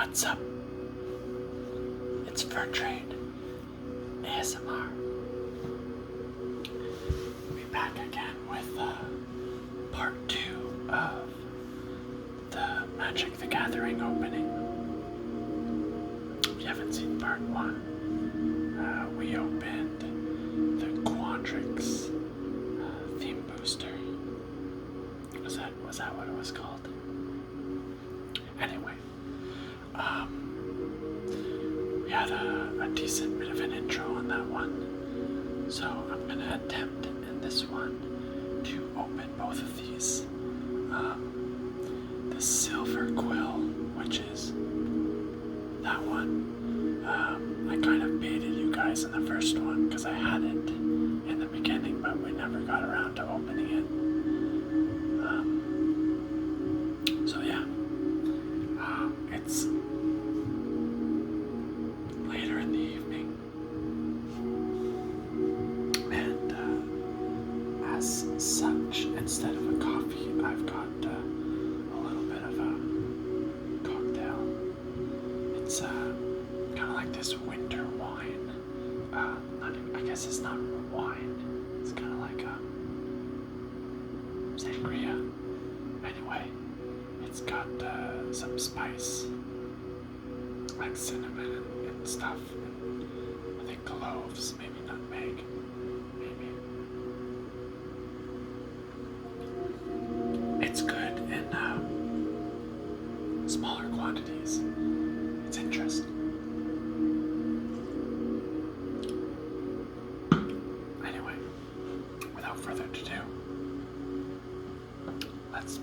What's up? It's Fur Trade ASMR. We're back again with part 2 of the Magic the Gathering opening. If you haven't seen part 1, we opened the Quandrix theme booster. Was that what it was called? Anyway, we had a decent bit of an intro on that one, so I'm going to attempt in this one to open both of these. The Silverquill, which is that one, I kind of baited you guys in the first one because I had it in the beginning, but we never got around to opening it. So yeah, it's later in the evening, and as such, instead of a coffee, I've got a little bit of a cocktail. It's kind of like this winter wine. I guess it's not wine. It's kind of like a sangria. Anyway, it's got some spice, like cinnamon and stuff. And I think cloves, maybe nutmeg, maybe. It's good in smaller quantities. It's interesting. Anyway, without further ado, let's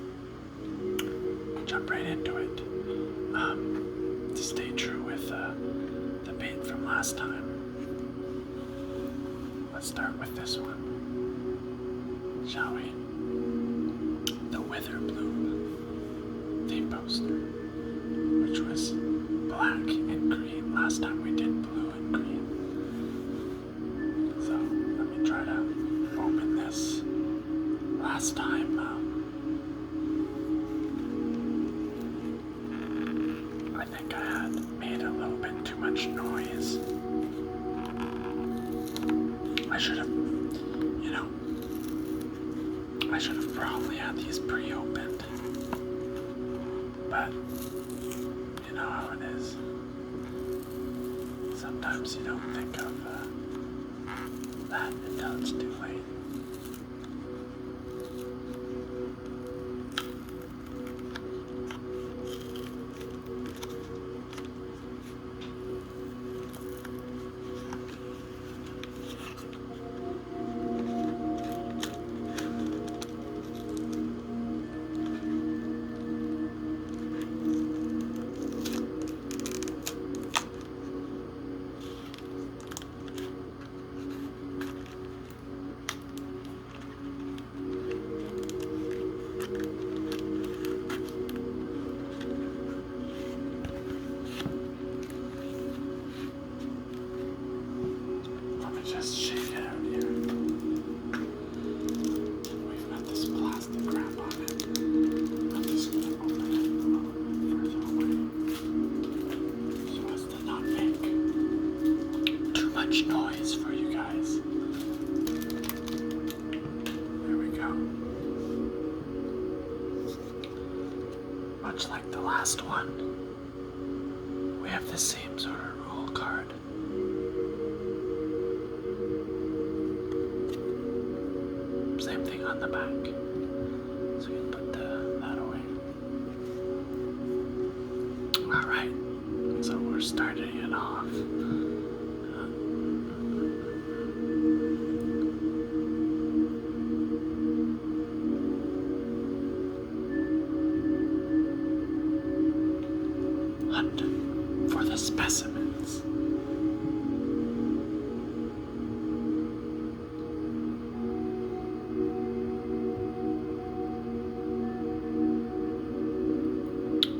jump right into it. To stay true with the bait from last time, let's start with this one, shall we? The Witherbloom theme poster, which was black and green. Last time we did blue and green. So let me try to open this. Last time, I think I had made a little bit too much noise. I should have probably had these pre-opened. But, you know how it is. Sometimes you don't think of that until it's too late. Just shake it out here. We've got this plastic wrap on it. I'm just going to open it a little bit further away so as to not make too much noise for you guys. There we go. Much like the last one, we have the same sort of rule card. Same thing on the back. So we can put that away. Alright, so we're starting it off. Hunt for the specimens.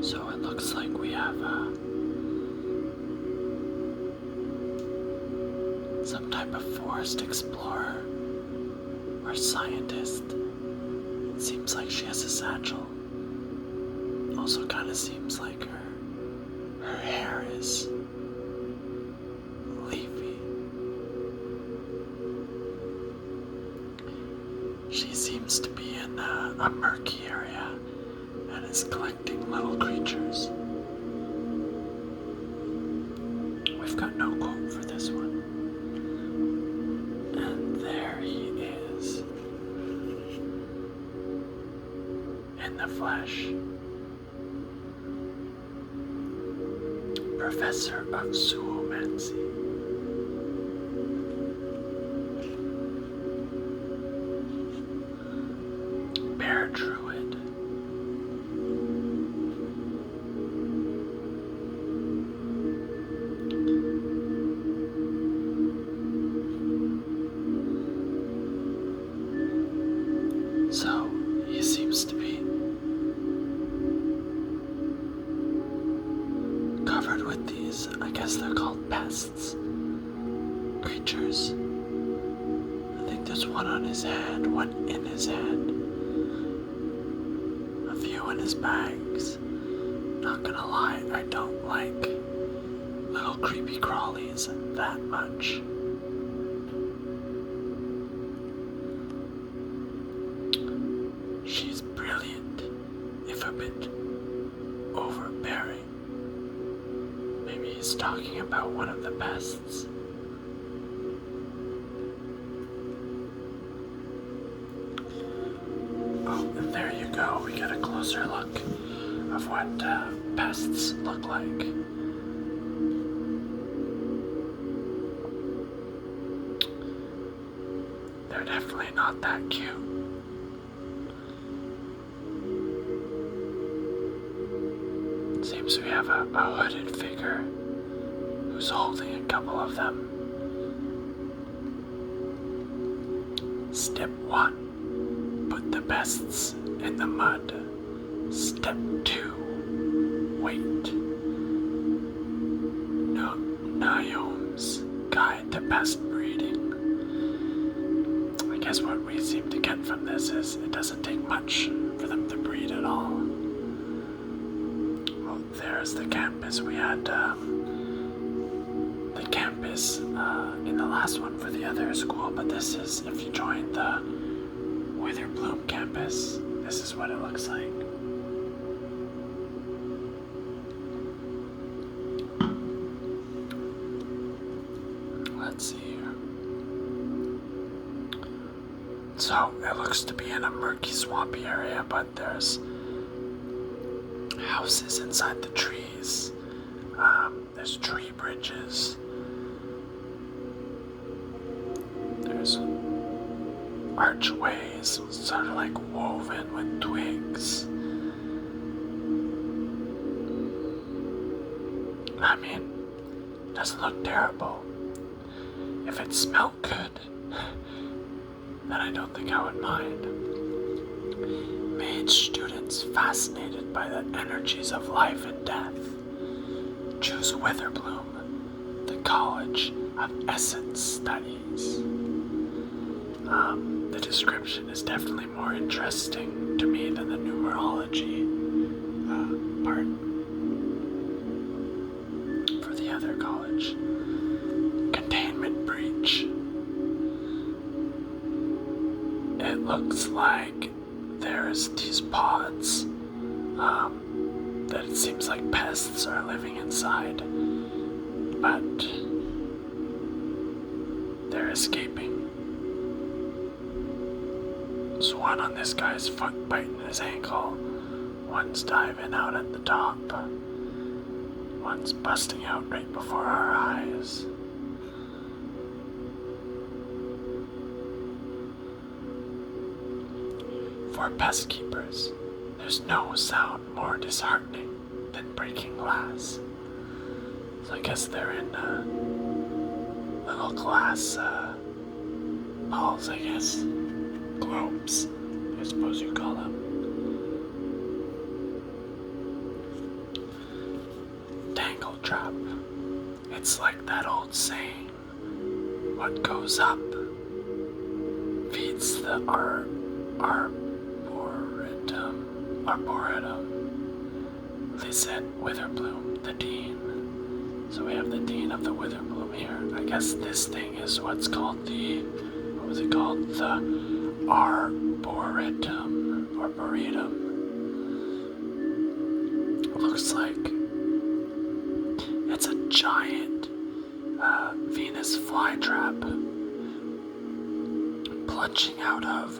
So it looks like we have some type of forest explorer or scientist. It seems like she has a satchel. Also kind of seems like her Her hair is leafy. She seems to be in a murky area and is collecting little creatures. We've got no quote for this one. And there he is, in the flesh. Professor of Zoomancy. Bear Druid. So, he seems to be covered with these, I guess they're called pests, creatures. I think there's one on his head, one in his head, a few in his bags. Not gonna lie, I don't like little creepy crawlies that much. She's brilliant, if a bit overbearing. Maybe he's talking about one of the pests. Oh, and there you go. We get a closer look of what pests look like. They're definitely not that cute. Seems we have a hooded figure who's holding a couple of them. Step 1, put the pests in the mud. Step 2, wait. Naome's Guide to Pest Breeding. I guess what we seem to get from this is it doesn't take much for them to breed at all. There's the campus. We had the campus in the last one for the other school, but this is, if you join the Witherbloom campus, this is what it looks like. Let's see here. So, it looks to be in a murky, swampy area, but there's houses inside the trees. There's tree bridges. There's archways, sort of like woven with twigs. I mean, it doesn't look terrible. If it smelled good, then I don't think I would mind. Mage students fascinated by the energies of life and death. Choose Witherbloom, the College of Essence Studies. The description is definitely more interesting to me than the numerology part for the other college. Containment breach. It looks like there's these pods that it seems like pests are living inside, but they're escaping. There's one on this guy's foot biting his ankle, one's diving out at the top, one's busting out right before our eyes. For pest keepers, there's no sound more disheartening than breaking glass. So I guess they're in little glass balls, I guess. Globes, I suppose you call them. Tangle trap. It's like that old saying, what goes up feeds the arboretum. They said Witherbloom, the Dean. So we have the Dean of the Witherbloom here. I guess this thing is what's called what was it called? The Arboretum, Arboretum. Looks like it's a giant Venus flytrap plunging out of,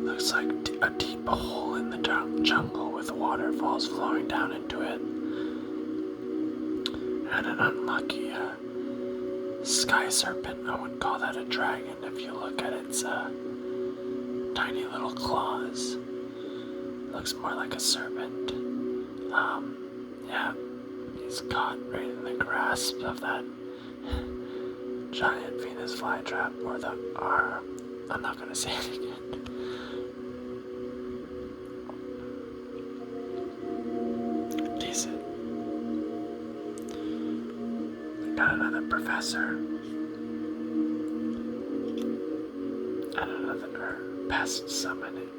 looks like a deep hole in the jungle with waterfalls flowing down into it. And an unlucky sky serpent. I wouldn't call that a dragon if you look at its tiny little claws. It looks more like a serpent. Yeah, he's caught right in the grasp of that giant Venus flytrap, or I'm not gonna say it again. Decent. Got another professor. And another pest summoning.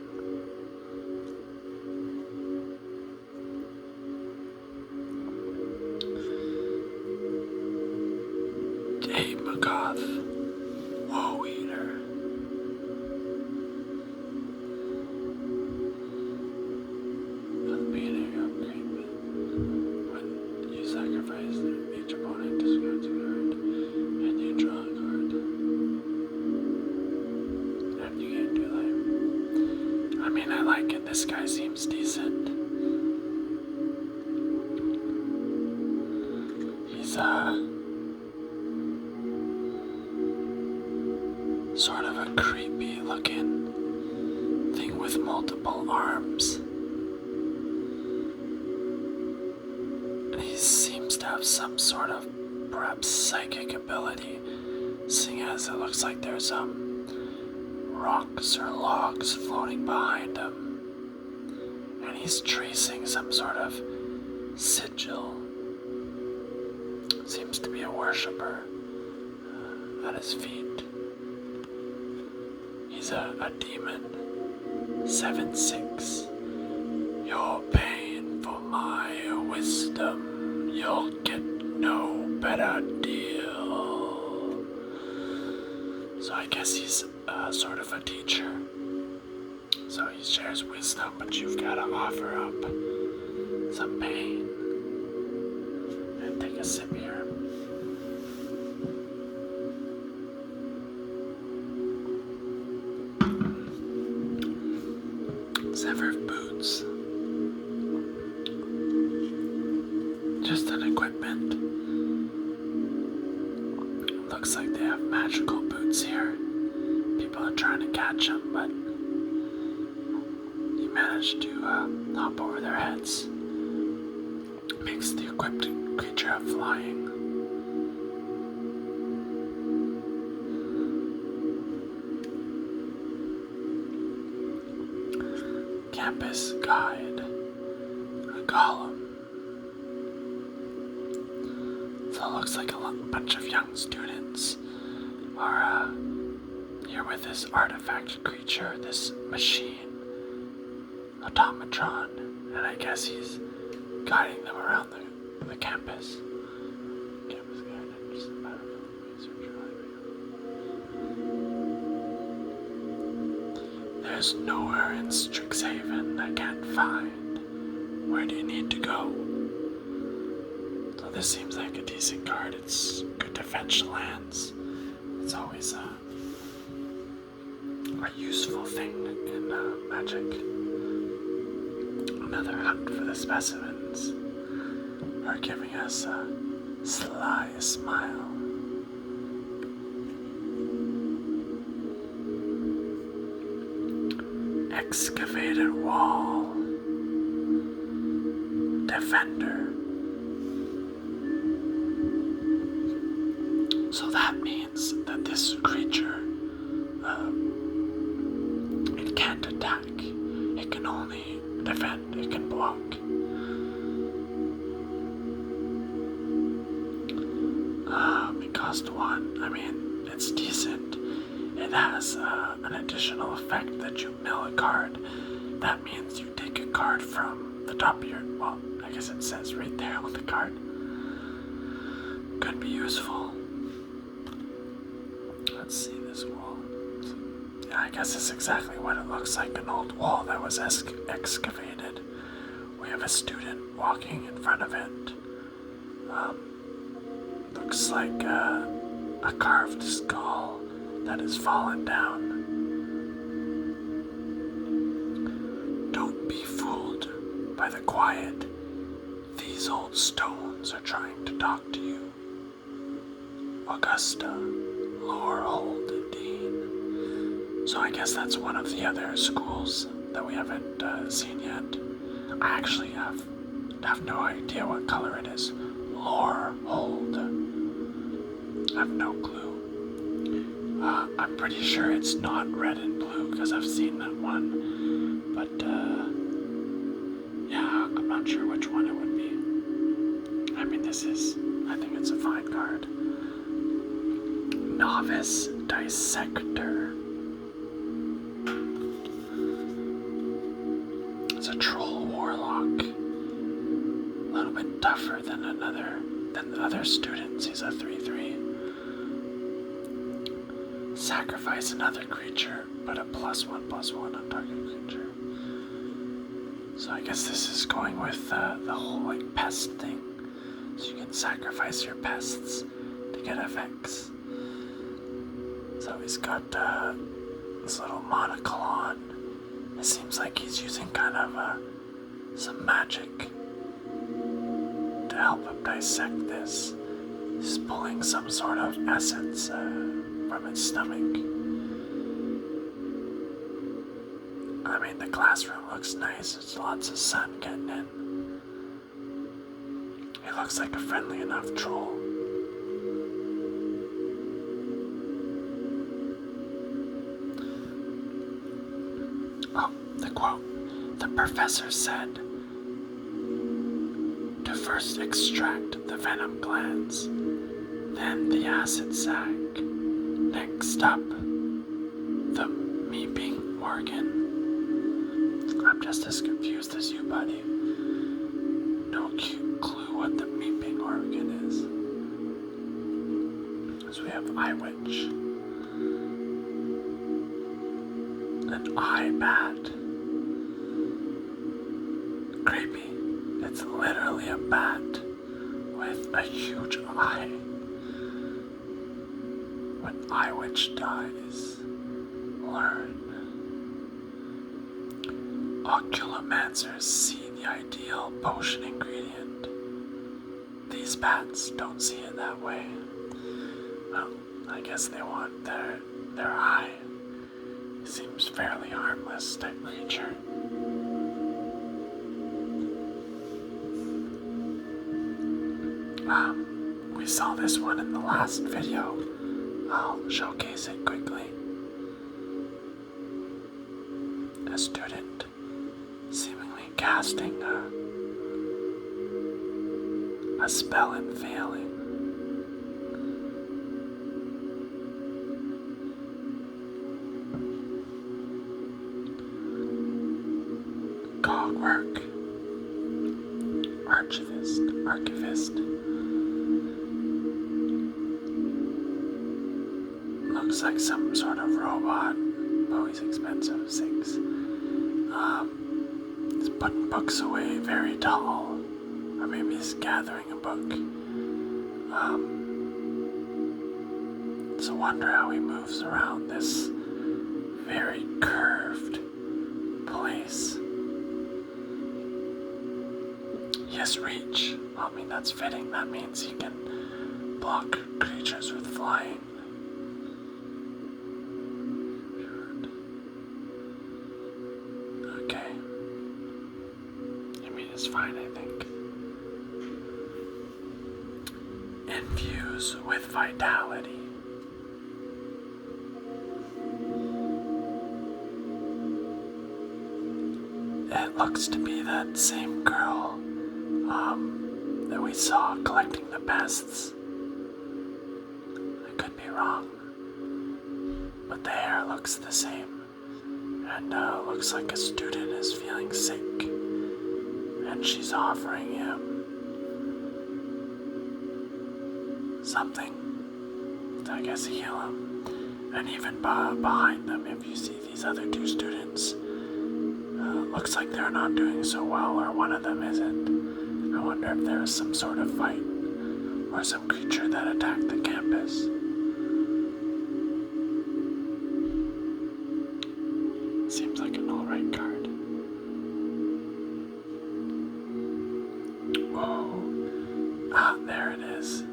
Hey, Magoth. Woe Eater. At the beginning of agreement, when you sacrifice each opponent discards a card, and you draw a card, and you gain 2 life. I mean, I like it. This guy seems decent. He's sort of a creepy looking thing with multiple arms. And he seems to have some sort of perhaps psychic ability, seeing as it looks like there's rocks or logs floating behind him. And he's tracing some sort of sigil. Seems to be a worshipper at his feet. He's a demon. 7/6. Your pain for my wisdom. You'll get no better deal. So I guess he's sort of a teacher. So he shares wisdom, but you've got to offer up some pain. And take a sip here. Severed boots. Just an equipment. Looks like they have magical boots here. People are trying to catch them, but he managed to hop over their heads. Makes the equipped creature have flying. Campus guide, a golem. So it looks like a bunch of young students are here with this artifact creature, this machine, automatron, and I guess he's guiding them around the campus. Campus guide, just a battlefield research library. There's nowhere in Strixhaven I can't find. Where do you need to go? So this seems like a decent card. It's good to fetch lands. It's always a useful thing in Magic. Another hunt for the specimens are giving us a sly smile. Excavated wall. Defender. So that means that this creature, it can't attack. It can only defend. It can block. It cost 1. I mean, it's decent. It has an additional effect that you mill a card. That means you take a card from the top of your, well, I guess it says right there on the card. Could be useful. Let's see this wall. Yeah, I guess it's exactly what it looks like, an old wall that was excavated. We have a student walking in front of it. Looks like a carved skull that has fallen down. Don't be fooled by the quiet. These old stones are trying to talk to you. Augusta, Lorehold, Dean. So I guess that's one of the other schools that we haven't seen yet. I actually have no idea what color it is. Lorehold. I have no clue. I'm pretty sure it's not red and blue because I've seen that one. But yeah, I'm not sure which one it would be. I mean, I think it's a fine card. Novice Dissector. It's a troll warlock. A little bit tougher than the other students. He's a 3/3. Sacrifice another creature, put a +1/+1 on target creature. So I guess this is going with the whole like pest thing. So you can sacrifice your pests to get effects. So he's got this little monocle on. It seems like he's using kind of some magic to help him dissect this. He's pulling some sort of essence from his stomach. I mean, the classroom looks nice. There's lots of sun getting in. He looks like a friendly enough troll. Oh, the quote. The professor said to first extract the venom glands, then the acid sac, next up, the meeping organ. I'm just as confused as you, buddy. No clue what the meeping organ is. So we have eye witch. An eye bat. Creepy. It's literally a bat with a huge eye. When eye witch dies, learn. Oculomancers see the ideal potion ingredient. These bats don't see it that way. Well, I guess they want their eye. He seems fairly harmless type creature. We saw this one in the last video. I'll showcase it quickly. A student seemingly casting a spell and failing. Cogwork. Archivist. Looks like some sort of robot. Oh, he's expensive. 6. He's putting books away very tall. Or maybe he's gathering a book. It's a wonder how he moves around this very curved place. Yes, reach. I mean, that's fitting. That means he can block creatures with flying. Okay. I mean, it's fine, I think. Infuse with vitality. It looks to be that same girl that we saw collecting the pests. I could be wrong, but the hair looks the same, and looks like a student is feeling sick and she's offering him something to, I guess, heal him. And even behind them, if you see these other two students, looks like they're not doing so well, or one of them isn't. I wonder if there was some sort of fight or some creature that attacked the campus. Seems like an alright card. Whoa. Ah, there it is.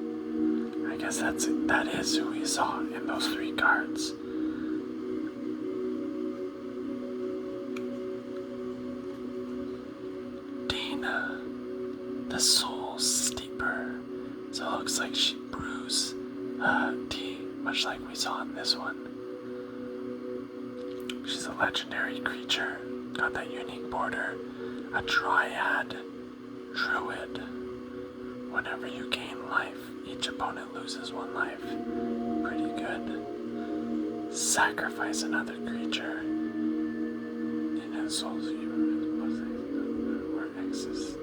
I guess that is who we saw in those 3 cards. Dina, the Soul Steeper. So it looks like she brews tea, much like we saw in this one. She's a legendary creature, got that unique border, a Dryad Druid. Whenever you gain life, each opponent loses 1 life. Pretty good. Sacrifice another creature. In his soul's or X's.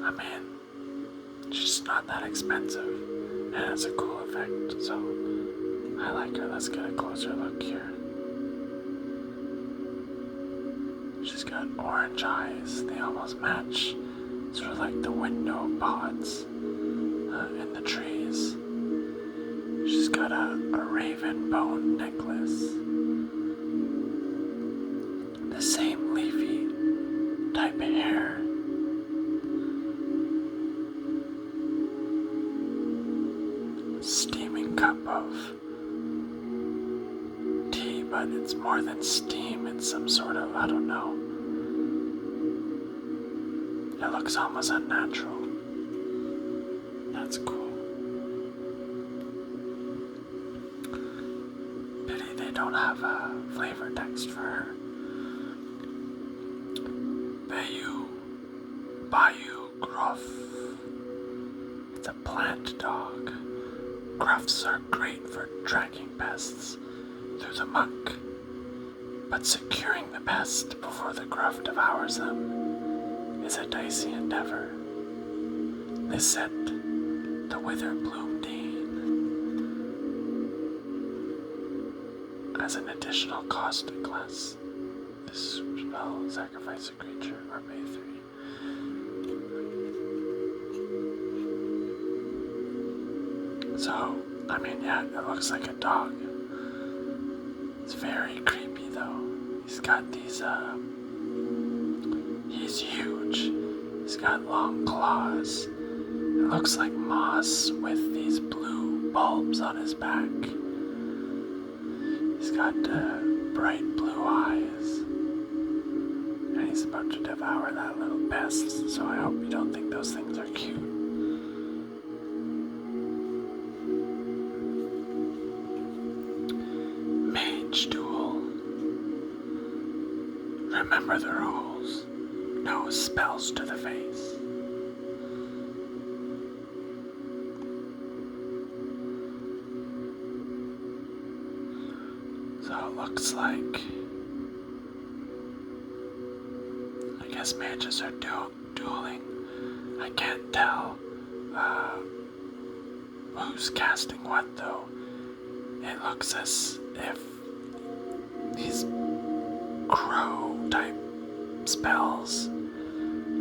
I mean, she's not that expensive. And has a cool effect, so I like her. Let's get a closer look here. She's got orange eyes. They almost match, sort of like the window pods in the trees. She's got a raven bone necklace. The same leafy type of hair. Steaming cup of tea, but it's more than steam. It's some sort of, I don't know. It looks almost unnatural. That's cool. Pity they don't have a flavor text for her. Bayou Gruff. It's a plant dog. Gruffs are great for tracking pests through the muck, but securing the pest before the gruff devours them is a dicey endeavor. This set, the Witherbloom as an additional cost to class. This spell sacrifice a creature or pay 3. So, I mean, yeah, it looks like a dog. It's very creepy though. He's got these, he's huge. He's got long claws. It looks like moss with these blue bulbs on his back. He's got bright blue eyes. And he's about to devour that little pest, so I hope you don't think those things are cute. Mage Duel. Remember the rules. No spells to the face. So it looks like, I guess mages are dueling. I can't tell who's casting what though. It looks as if these crow type spells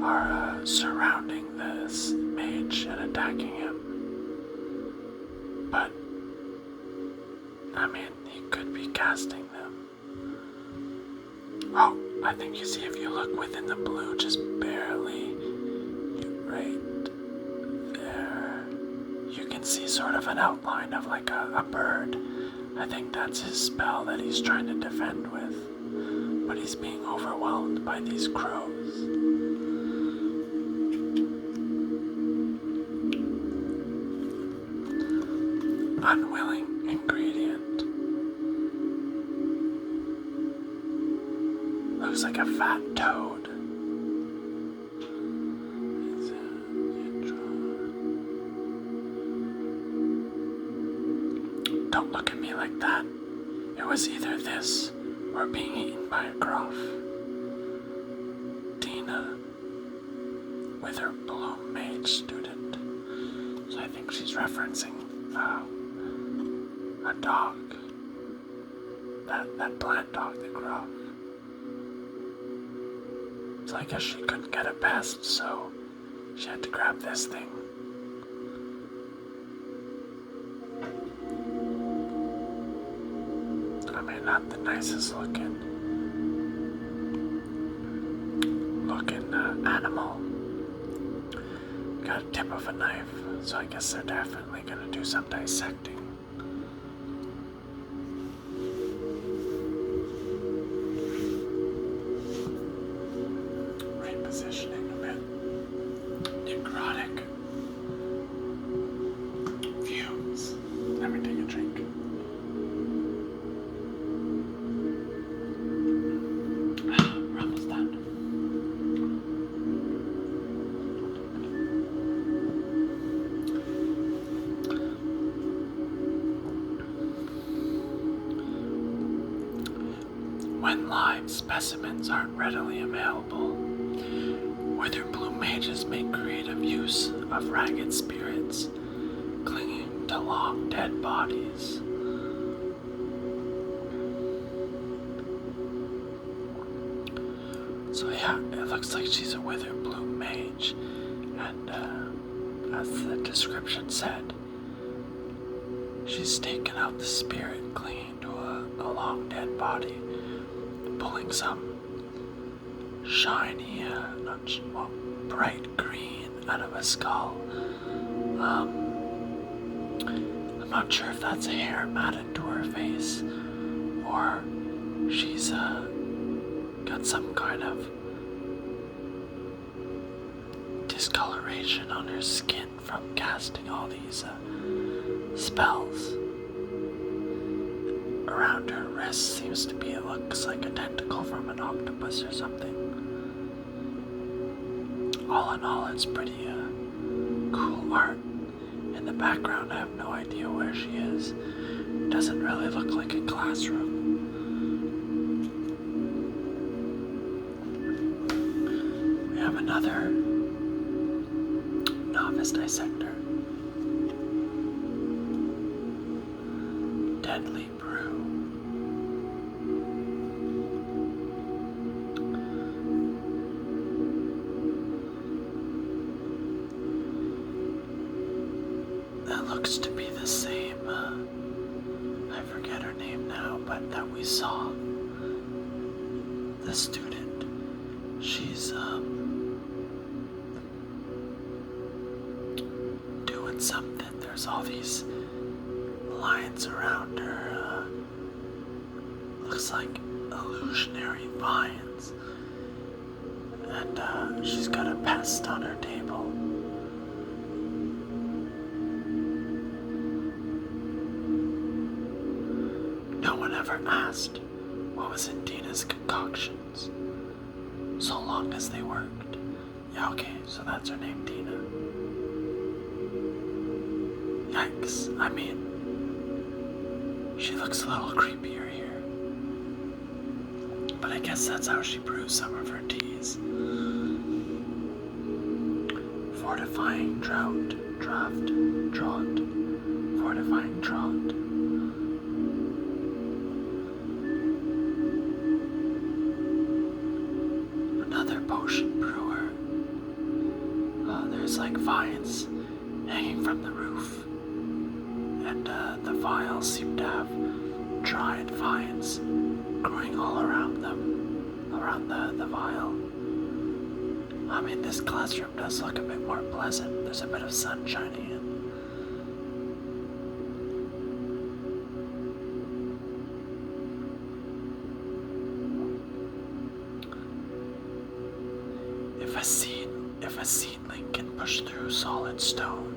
are surrounding this mage and attacking him. But, I mean, he could be casting them. Oh, I think you see if you look within the blue, just barely, right there, you can see sort of an outline of like a bird. I think that's his spell that he's trying to defend with. But he's being overwhelmed by these crows. Unwilling ingredient. Looks like a fat toad. Don't look at me like that. It was either this or We're being eaten by a gruff. Dina, Witherbloom mage student. So I think she's referencing a dog. That plant dog, the gruff. So I guess she couldn't get it past, so she had to grab this thing. I mean, not the nicest looking animal. Got a tip of a knife, so I guess they're definitely gonna do some dissecting. Repositioning a bit. Necrotic fumes. Let me take a drink. We're almost done. When live specimens aren't readily available, Witherbloom mages make creative use of ragged spirits clinging to long dead bodies. So yeah, it looks like she's a Witherbloom mage, and as the description said, she's taken out the spirit clinging to a long dead body, pulling some shiny, bright green out of a skull. I'm not sure if that's hair matted to her face, or she's got some kind of discoloration on her skin from casting all these spells. Around her wrist seems to be, it looks like a tentacle from an octopus or something. All in all, it's pretty cool art. In the background, I have no idea where she is. It doesn't really look like a classroom. We have another novice dissector. Deadly brew. That looks to be the same, I forget her name now, but that we saw. The student. She's, doing something. There's all these lines around her, looks like illusionary vines. And, she's got a pest on her table. No one ever asked what was in Dina's concoctions, so long as they worked. Yeah, okay, so that's her name, Dina. Yikes, I mean, she looks a little creepier here. But I guess that's how she brews some of her teas. Fortifying draught, fortifying draught. Another potion brewer. There's like vines hanging from the roof, and the vials seem to have dried vines growing all around them, around the vial. I mean, this classroom does look a bit more pleasant. There's a bit of sun shining in. If a seedling can push through solid stone,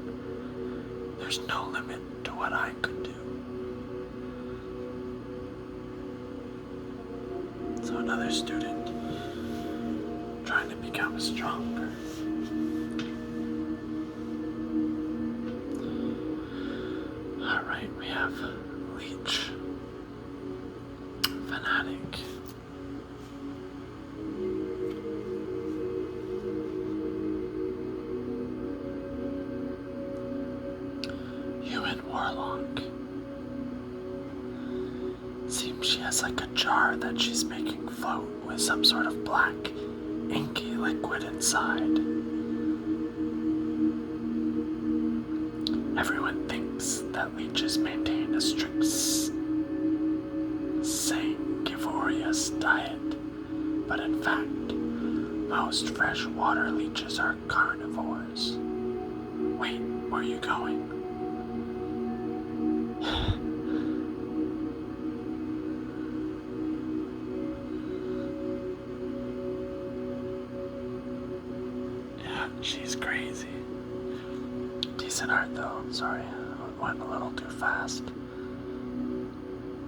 there's no limit to what I could do. So another student trying to become stronger. Alright, we have Leech, Fanatic. like a jar that she's making float with some sort of black, inky liquid inside. Everyone thinks that leeches maintain a strict sanguivorous diet, but in fact, most freshwater leeches are carnivores. Wait, where are you going? Yeah, she's crazy. Decent art though, sorry, I went a little too fast.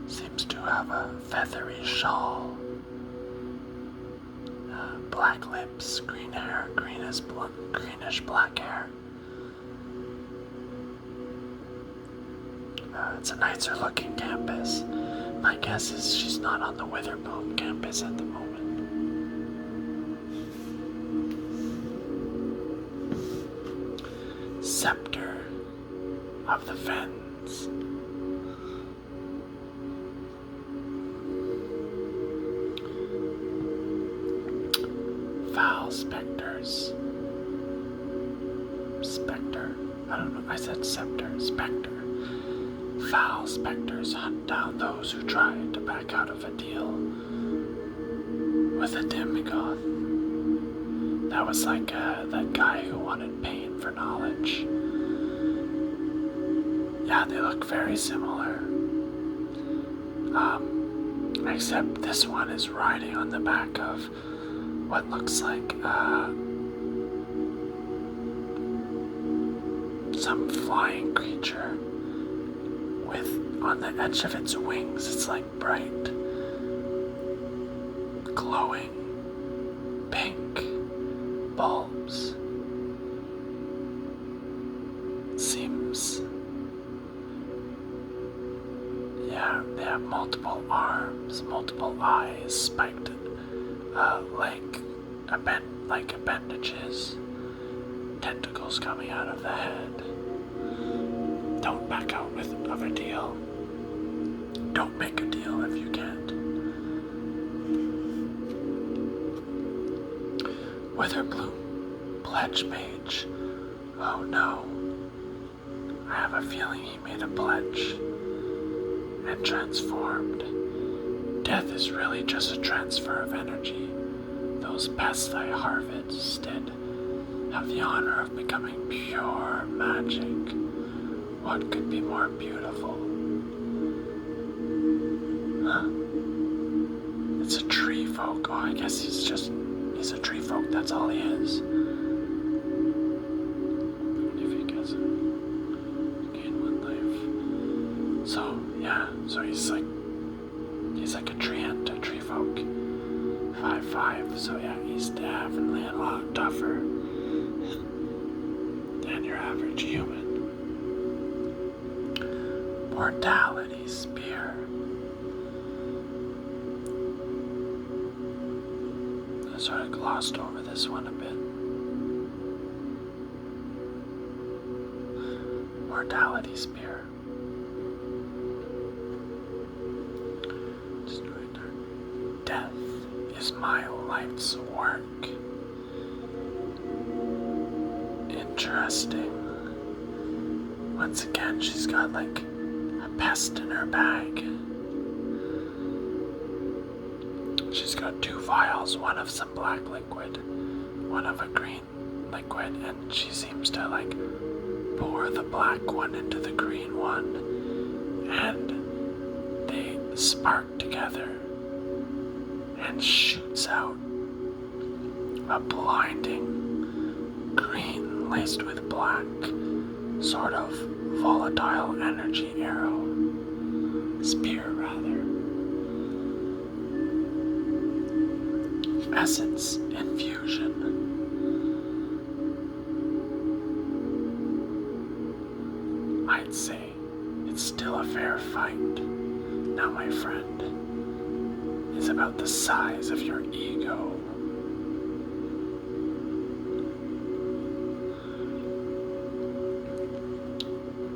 Seems to have a feathery shawl. Black lips, green hair, greenish black hair. It's a nicer looking campus. My guess is she's not on the Witherbloom campus at the moment. Scepter of the Fens. Foul specters. Spectre? I don't know. I said scepter. Spectre. Foul specters hunt down those who try to back out of a deal with a demigod. That was like that guy who wanted pain for knowledge. Yeah, they look very similar. Except this one is riding on the back of what looks like some flying creature with, on the edge of its wings, it's like bright, glowing, pink bulbs. Seems, yeah, they have multiple arms, multiple eyes, spiked like appendages, tentacles coming out of the head. Don't back out of a deal. Don't make a deal if you can't. Witherbloom, pledge page. Oh no. I have a feeling he made a pledge and transformed. Death is really just a transfer of energy. Those pests I harvested have the honor of becoming pure magic. What could be more beautiful? Huh? It's a tree folk. Oh, I guess he's a tree folk, that's all he is. If he gets it, gain 1 life. So, yeah, so he's like a treant, a tree folk. 5'5", so yeah, he's definitely a lot tougher than your average human. Mortality spear. I sort of glossed over this one a bit. Mortality spear. Just right there. Death is my life's work. Interesting. Once again, she's got like a pest in her bag. She's got 2 vials, one of some black liquid, one of a green liquid, and she seems to like pour the black one into the green one, and they spark together and shoots out a blinding green laced with black sort of volatile energy arrow. Spear, rather. Essence infusion. I'd say it's still a fair fight. Now, my friend, is about the size of your ego.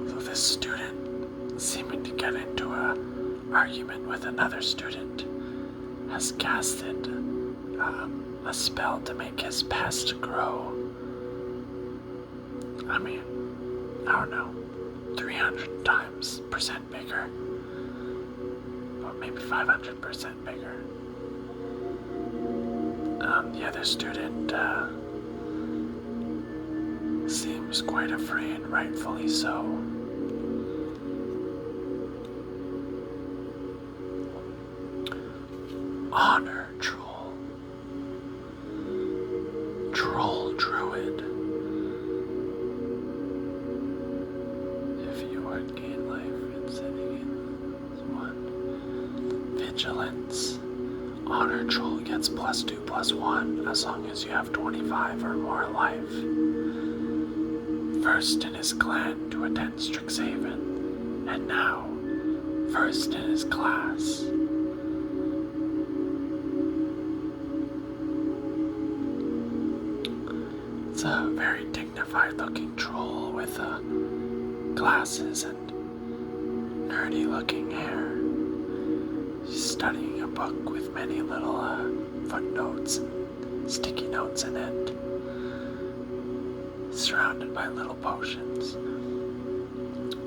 So this student seeming to get into an argument with another student has casted a spell to make his pest grow. I mean, I don't know, 300 times percent bigger, or maybe 500% bigger. The other student seems quite afraid, rightfully so. Honor Troll. Troll Druid. If you would gain life in setting in one. Vigilance. Honor Troll gets +2/+1 as long as you have 25 or more life. First in his clan to attend Strixhaven, and now first in his class. It's a very dignified looking troll with glasses and nerdy looking hair. He's studying a book with many little footnotes and sticky notes in it, surrounded by little potions.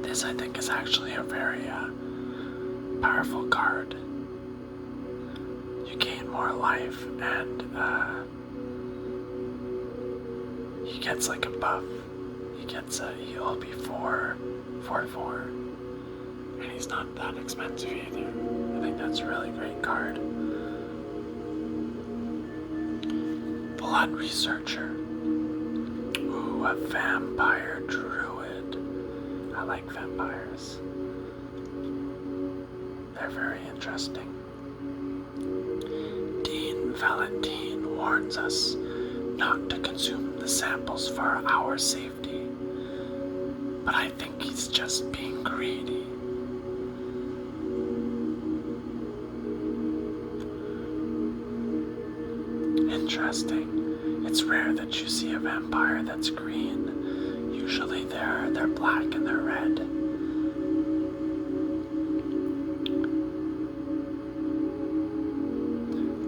This, I think, is actually a very powerful card. You gain more life, and he gets like a buff. He'll be 4/4, and he's not that expensive either. I think that's a really great card. Blood Researcher. Ooh, a Vampire Druid. I like vampires. They're very interesting. Dean Valentine warns us not to consume the samples for our safety, but I think he's just being greedy. Interesting. It's rare that you see a vampire that's green. Usually they're black and they're red.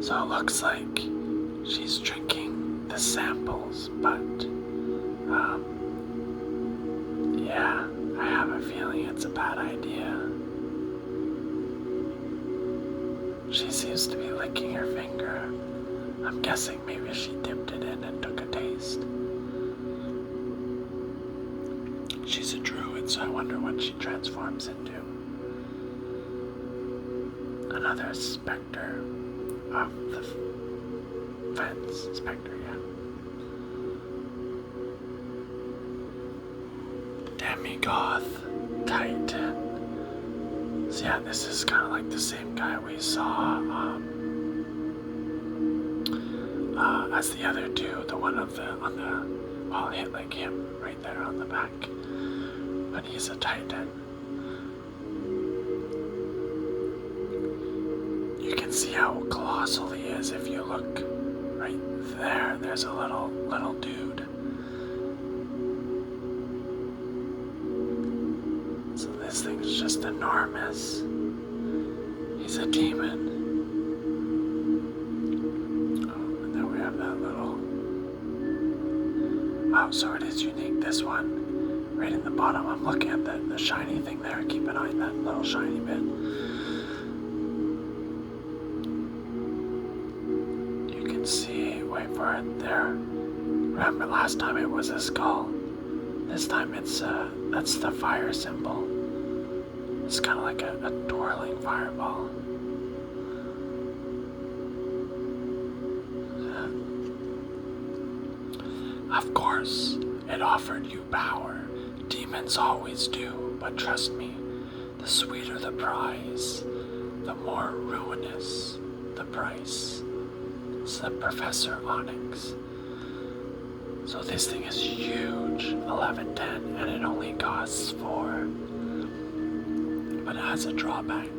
So it looks like she's drinking the samples, but yeah, I have a feeling it's a bad idea. She seems to be licking her finger. I'm guessing maybe she dipped it in and took a taste. She's a druid, so I wonder what she transforms into. Another specter of the fence. Spectre, yeah. Demigoth Titan. So yeah, this is kind of like the same guy we saw as the other two. The one on the well, hit like him right there on the back. But he's a Titan. You can see how colossal he is if you look right there. There's a little dude. So this thing's just enormous. He's a demon. Oh, and then we have that little... Oh, so it is unique, this one. Right in the bottom, I'm looking at the shiny thing there. Keep an eye on that little shiny bit. You can see, wait for it there. Remember last time it was a skull. This time it's, that's the fire symbol. It's kind of like a twirling fireball. Of course, it offered you power. Demons always do, but trust me, the sweeter the prize, the more ruinous the price, said Professor Onyx. So this thing is huge, 1110, and it only costs 4. But it has a drawback.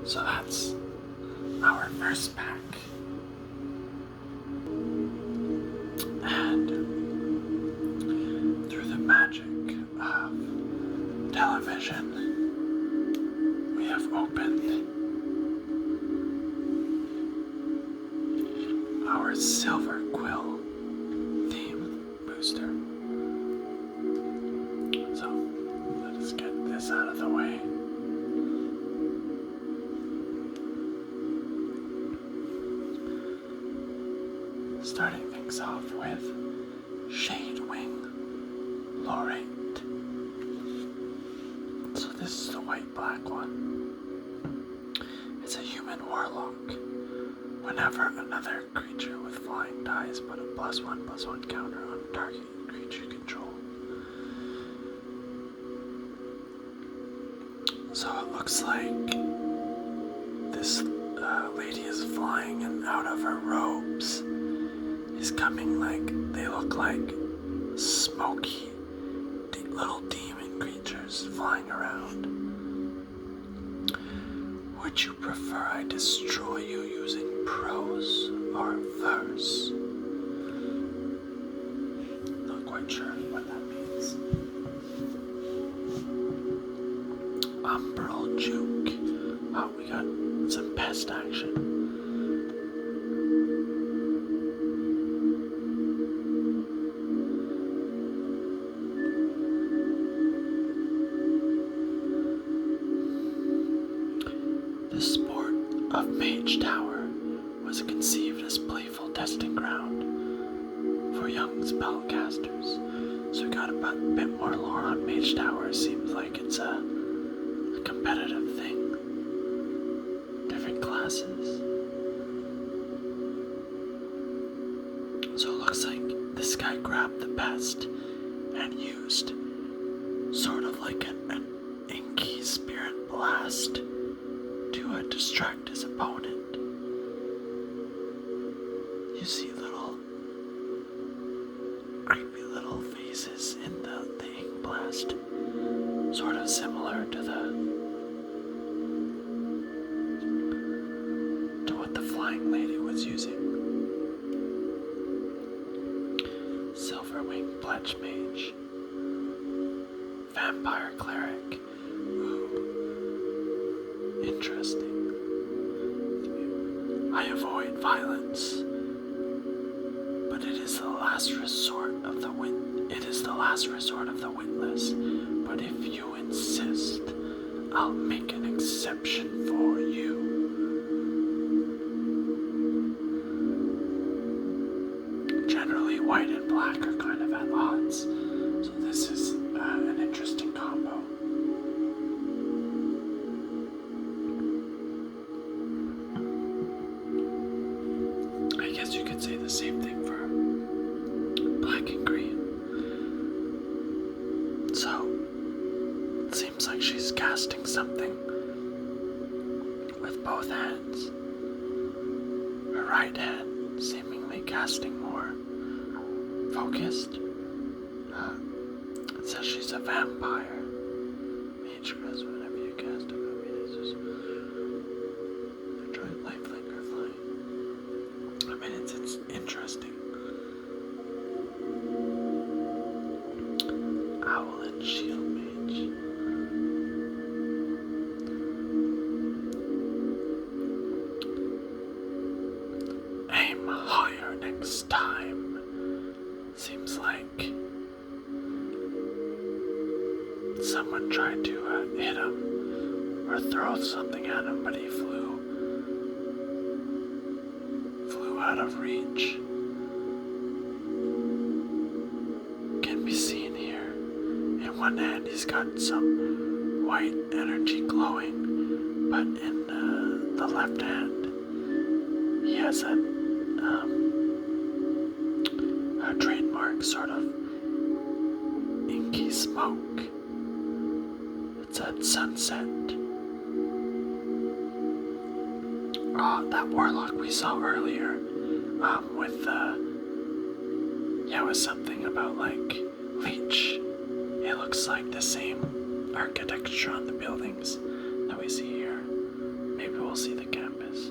So that's our first pack. And through the magic of open our Silverquill theme booster. So let us get this out of the way. Starting things off with Shadewing Lorehold. So this is the white-black one. It's a human warlock. Whenever another creature with flying dies, put a +1/+1 counter on target creature control. So it looks like this lady is flying, and out of her robes is coming they look like smoky little demon creatures flying around. Would you prefer I destroy you using prose or verse? Not quite sure what that means. Umbral Juke. Oh, we got some pest action. The sport of Mage Tower was conceived as playful testing ground for young spellcasters. So we got a bit more lore on Mage Tower. Seems like it's a competitive thing. Different classes. So it looks like this guy grabbed the pest and used sort of like an inky spirit blast to distract his opponent. You see little creepy little faces in the ink blast, sort of similar to what the flying lady was using. Silverwing Pledge Mage, Vampire Cleric. Ooh, interesting. I avoid violence, but it is the last resort of the witless. But if you insist, I'll make an exception for you. Generally, white and black are kind of at odds, so this is an interesting combo. I guess you could say the same thing for black and green. So, it seems like she's casting something with both hands. Her right hand seemingly casting more focused. It says she's a vampire. Mage Crest, whenever you cast a joint lifelink or flying. I mean, it's interesting. Owl and Shield Mage. Aim higher next time. Seems like someone tried to hit him or throw something at him, but he flew out of reach. Can be seen here. In one hand he's got some white energy glowing, but in the left hand he has a trademark sort of inky smoke. It's at sunset. That warlock we saw earlier, with it was something about leech. It looks like the same architecture on the buildings that we see here. Maybe we'll see the campus.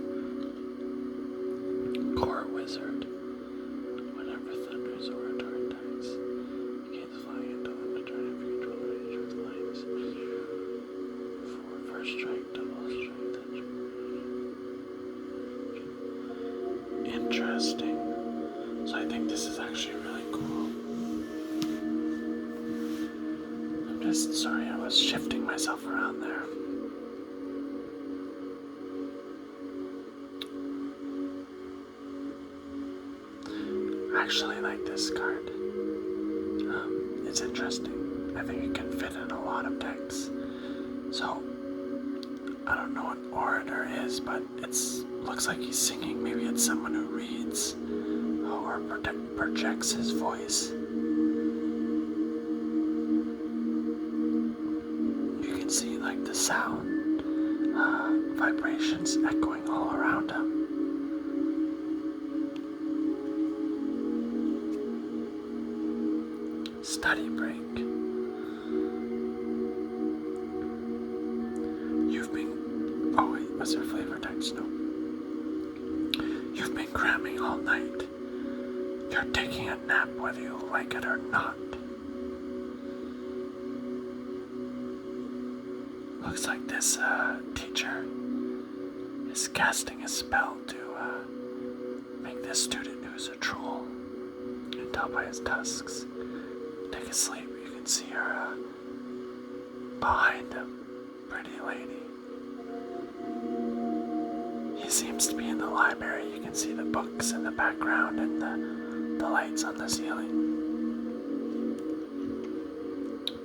Core Wizard. Whenever thunders or a torrent attacks, you can't fly into them to turn if you control range with lines. For first strike, double strike. interesting. So I think this is actually really cool. I'm just sorry, I was shifting myself around there. I actually like this card. It's interesting. I think it can fit in a lot of decks. So, I don't know what orator is, but looks like he's singing. Maybe it's someone who reads or projects his voice. You can see like the sound, vibrations echoing all around him. Study break. Oh wait, was there flavor text? No. You've been cramming all night. You're taking a nap whether you like it or not. Looks like this teacher is casting a spell to make this student who's a troll. You can tell by his tusks. Take a sleep. You can see her behind him. Pretty lady. He seems to be in the library. You can see the books in the background and the lights on the ceiling.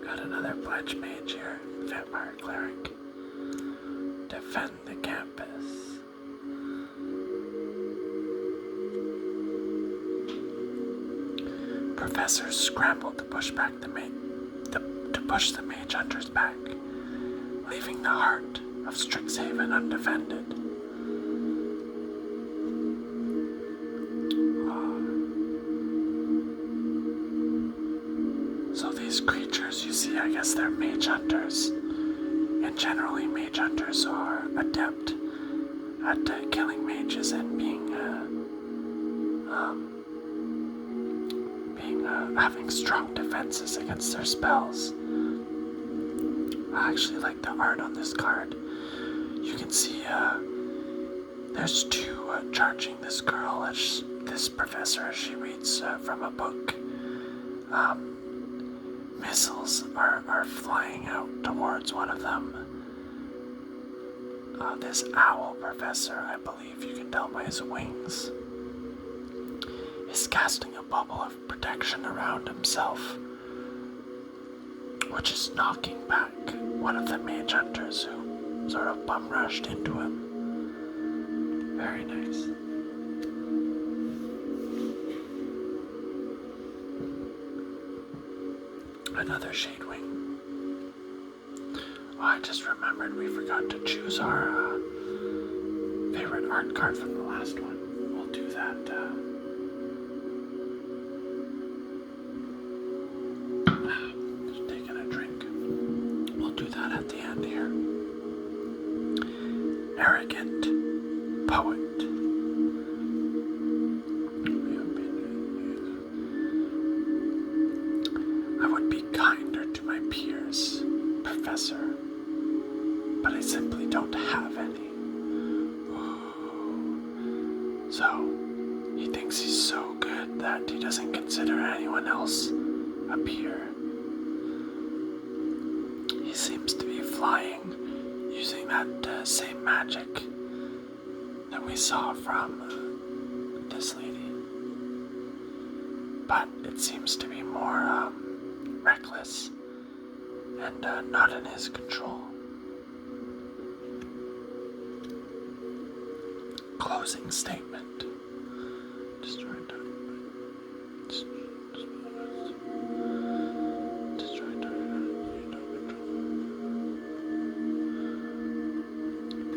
Got another pledge mage here. Vampire cleric. Defend the campus. Professors scrambled to push back the push the mage hunter's back, leaving the heart of Strixhaven undefended. So these creatures you see, I guess they're mage hunters, and generally mage hunters are adept at killing mages and having strong defenses against their spells. I actually like the art on this card. You can see there's two charging this girl, this professor, as she reads from a book. Missiles are flying out towards one of them. This owl professor, I believe you can tell by his wings, is casting a bubble of protection around himself, which is knocking back one of the mage hunters who sort of bum rushed into him. Very nice. Another Shadewing. Oh, I just remembered we forgot to choose our favorite art card from the last one. We'll do that. Just taking a drink. We'll do that at the end here. Arrogant poet. I would be kinder to my peers, Professor, but I simply don't have any. Ooh. So, he thinks he's so good that he doesn't consider anyone else a peer. He seems to be flying using that same magic that we saw from this lady. But it seems to be more reckless and not in his control. Closing statement. Destroy target. Destroy target.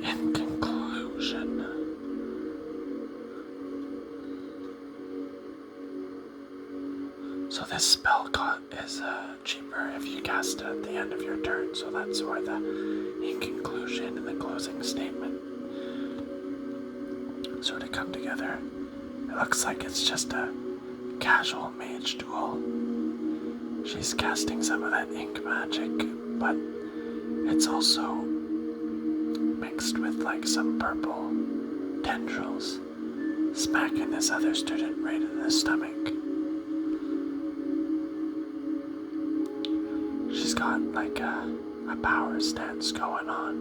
In conclusion, so this spell is cheaper if you cast it at the end of your turn, so that's where the in conclusion and the closing statement sort of come together. It looks like it's just a casual mage duel. She's casting some of that ink magic, but it's also mixed with like some purple tendrils. smacking this other student right in the stomach. She's got like a power stance going on.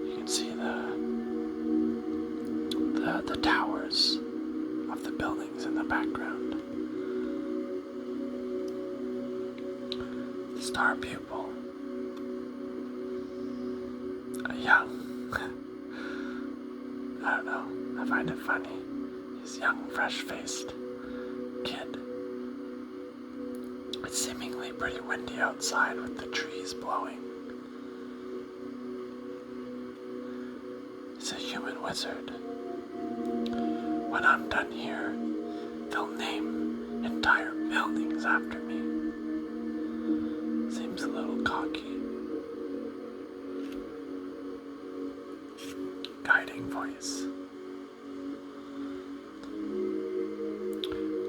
You can see the towers of the buildings in the background. Star pupil. A young, I don't know, I find it funny. He's young, fresh-faced kid. It's seemingly pretty windy outside with the trees blowing. He's a human wizard. When I'm done here, they'll name entire buildings after me. Seems a little cocky. Guiding voice.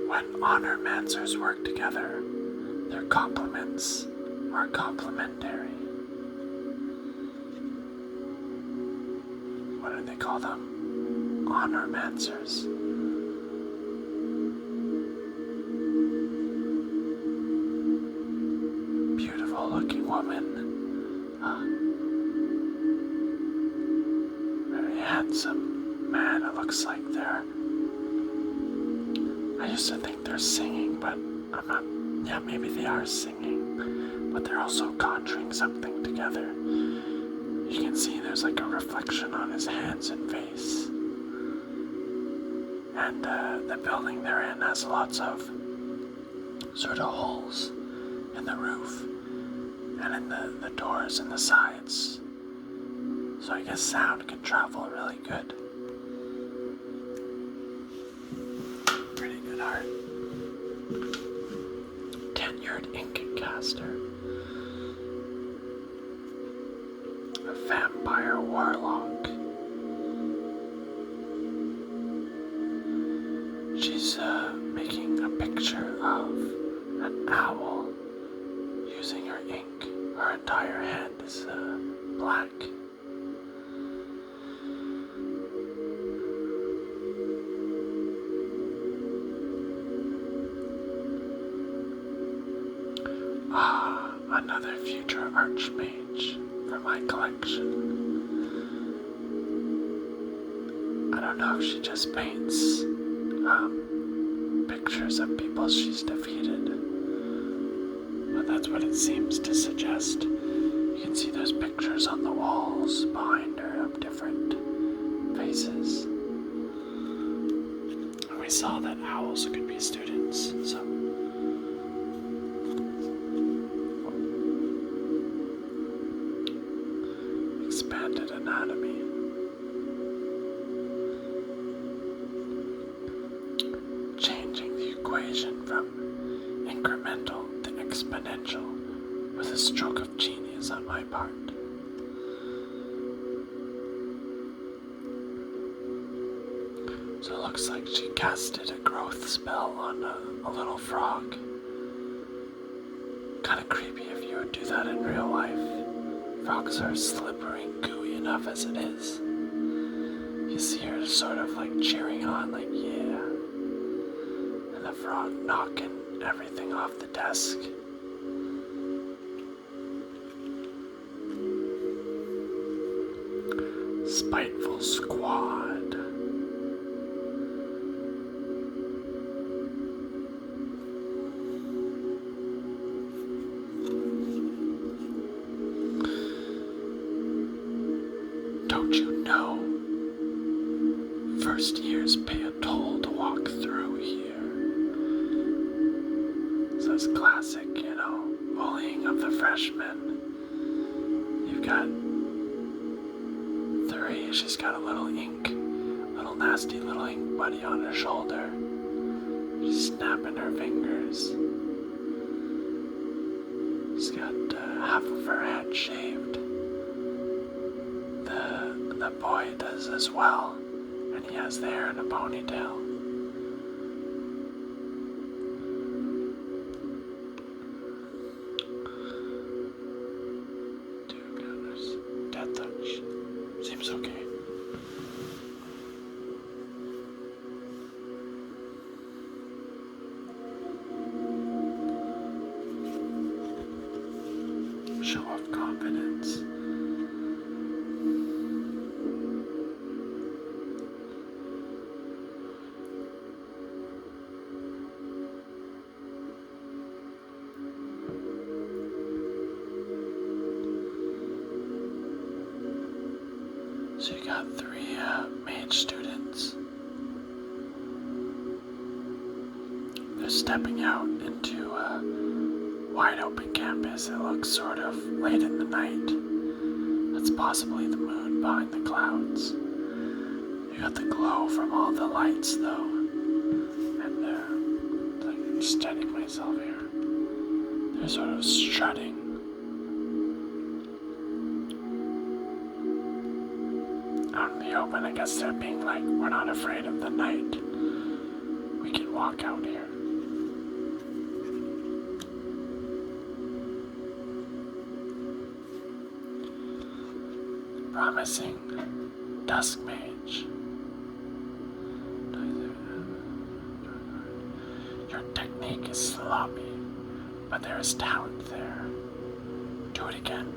When honor mancers work together, their compliments are complementary. What do they call them? Honor mancers. Beautiful looking woman. Very handsome man, it looks like they're... I used to think they're singing, but I'm not... Yeah, maybe they are singing, but they're also conjuring something together. You can see there's like a reflection on his hands and face. And the building they're in has lots of sort of holes in the roof and in the doors and the sides. So I guess sound can travel really good. Pretty good art. Tenured ink caster. A vampire warlock. She's making a picture of an owl using her ink. Her entire hand is black. Ah, another future archmage for my collection. I don't know if she just paints pictures of people she's defeated, but that's what it seems to suggest. You can see there's pictures on the walls behind her of different faces. And we saw that owls could be students, so expanded anatomy. Changing the equation from incremental to exponential with a stroke of genius on my part. So it looks like she casted a growth spell on a little frog. Kind of creepy if you would do that in real life. Frogs are slippery and gooey enough as it is. You see her sort of like cheering on, like, yeah. And the frog knocking everything off the desk. Spiteful squad. Don't you know? First years pay a toll to walk through here. So it's classic, you know, bullying of the freshmen. You've got 3, she's got a little nasty little ink buddy on her shoulder. She's snapping her fingers. She's got half of her head shaved. The boy does as well, and he has the hair in a ponytail. Death touch. Seems okay. of confidence. So you got 3 mage students. They're stepping out into a wide open campus. It looks sort of late in the night. That's possibly the moon behind the clouds. You got the glow from all the lights though. And I'm just steadying myself here. They're sort of strutting. Out in the open, I guess they're being like, we're not afraid of the night. We can walk out here. Promising dusk mage. Your technique is sloppy, but there is talent there. Do it again,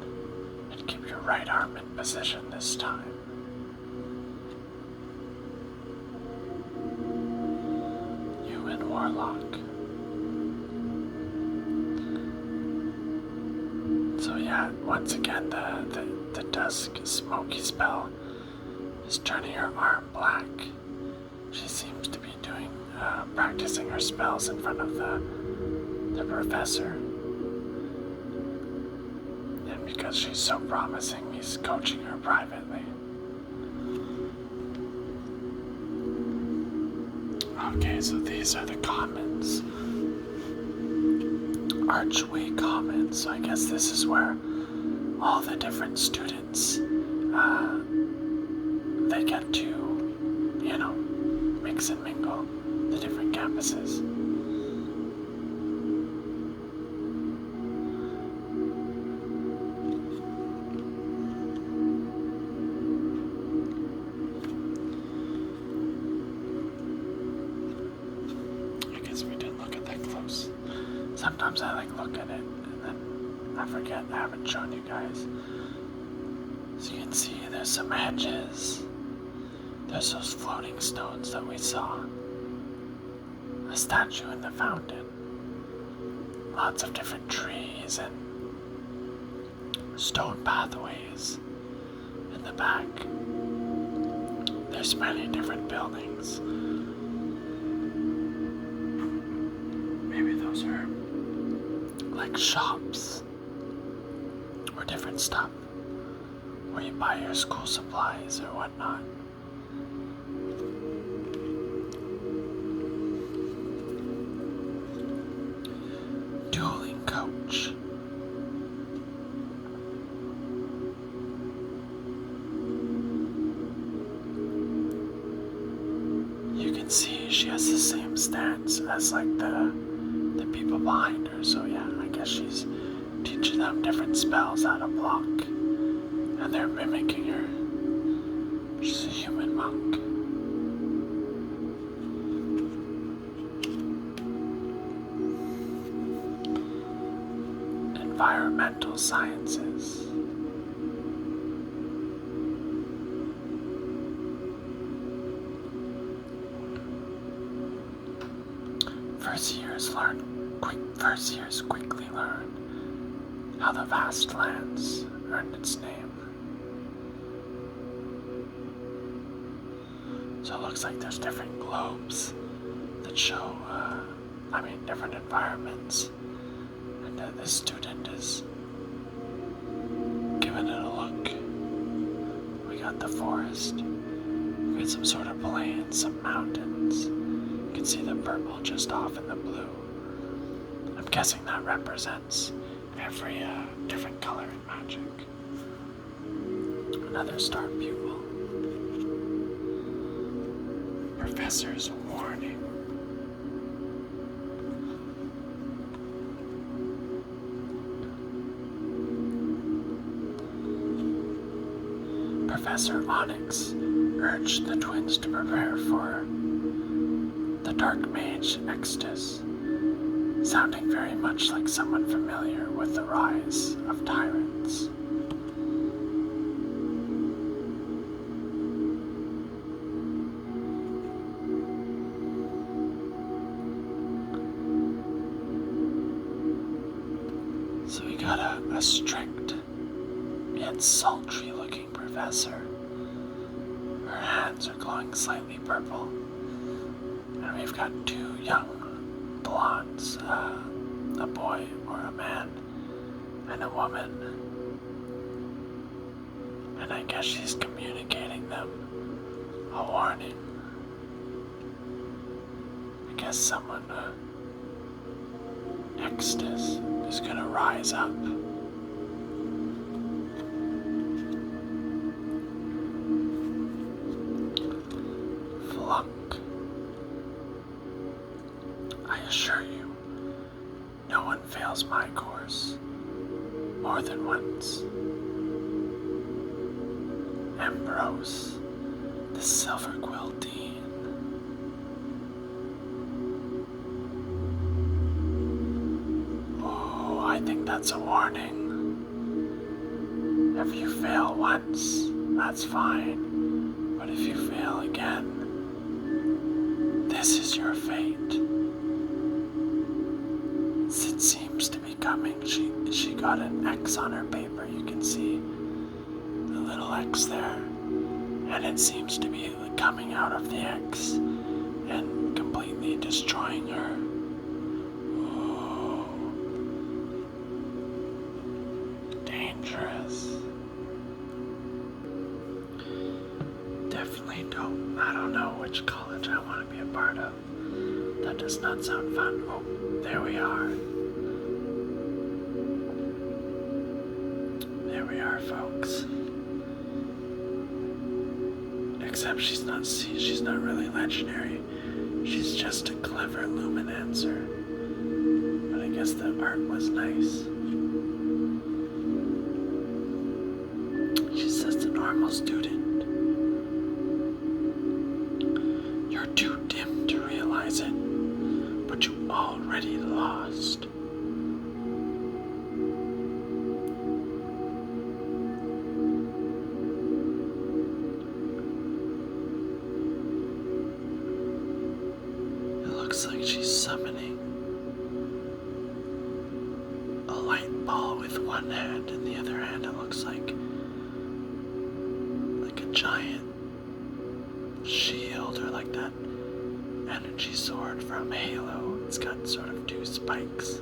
and keep your right arm in position this time. Warlock. So yeah, once again the dusk smoky spell is turning her arm black. She seems to be practicing her spells in front of the professor. And because she's so promising, he's coaching her privately. Okay, so these are the commons. Archway Commons. So I guess this is where all the different students, they get to, mix and mingle the different campuses. Sometimes I look at it and then I forget I haven't shown you guys. So you can see there's some hedges. There's those floating stones that we saw. A statue in the fountain. Lots of different trees and stone pathways in the back. There's many different buildings. Maybe those are like shops or different stuff where you buy your school supplies or whatnot. Dueling coach. You can see she has the same stance as the people behind her, so yeah, I guess she's teaching them different spells how to block, and they're mimicking her. She's a human monk. Environmental sciences. First years quickly learn how the vast lands earned its name. So it looks like there's different globes that show, different environments. And this student is giving it a look. We got the forest. We got some sort of plains, some mountains. You can see the purple just off in the blue. I'm guessing that represents every different color in magic. Another star pupil. Professor's warning. Professor Onyx urged the twins to prepare for the Dark Mage Extus, sounding very much like someone familiar with the rise of tyrants. strict yet sultry-looking professor. Her hands are glowing slightly purple, and we've got two young blondes, a boy or a man, and a woman. And I guess she's communicating them a warning. I guess someone next is gonna rise up. Flunk. I assure you, no one fails my course more than once. Ambrose, the Silverquill Dean. Oh, I think that's a warning. If you fail once, that's fine. But if you fail again, this is your fate. It seems to be coming. She got an X on her paper. You can see the little X there. And it seems to be coming out of the X and completely destroying her. Oh, dangerous. Definitely I don't know which college I want to be a part of. That does not sound fun. Oh, there we are. There we are, folks. Except she's not really legendary. She's just a clever luminancer. But I guess the art was nice. She's just a normal student. You're too dim to realize it, but you already lost. Looks like she's summoning a light ball with one hand, and the other hand it looks like a giant shield, or like that energy sword from Halo. It's got sort of two spikes.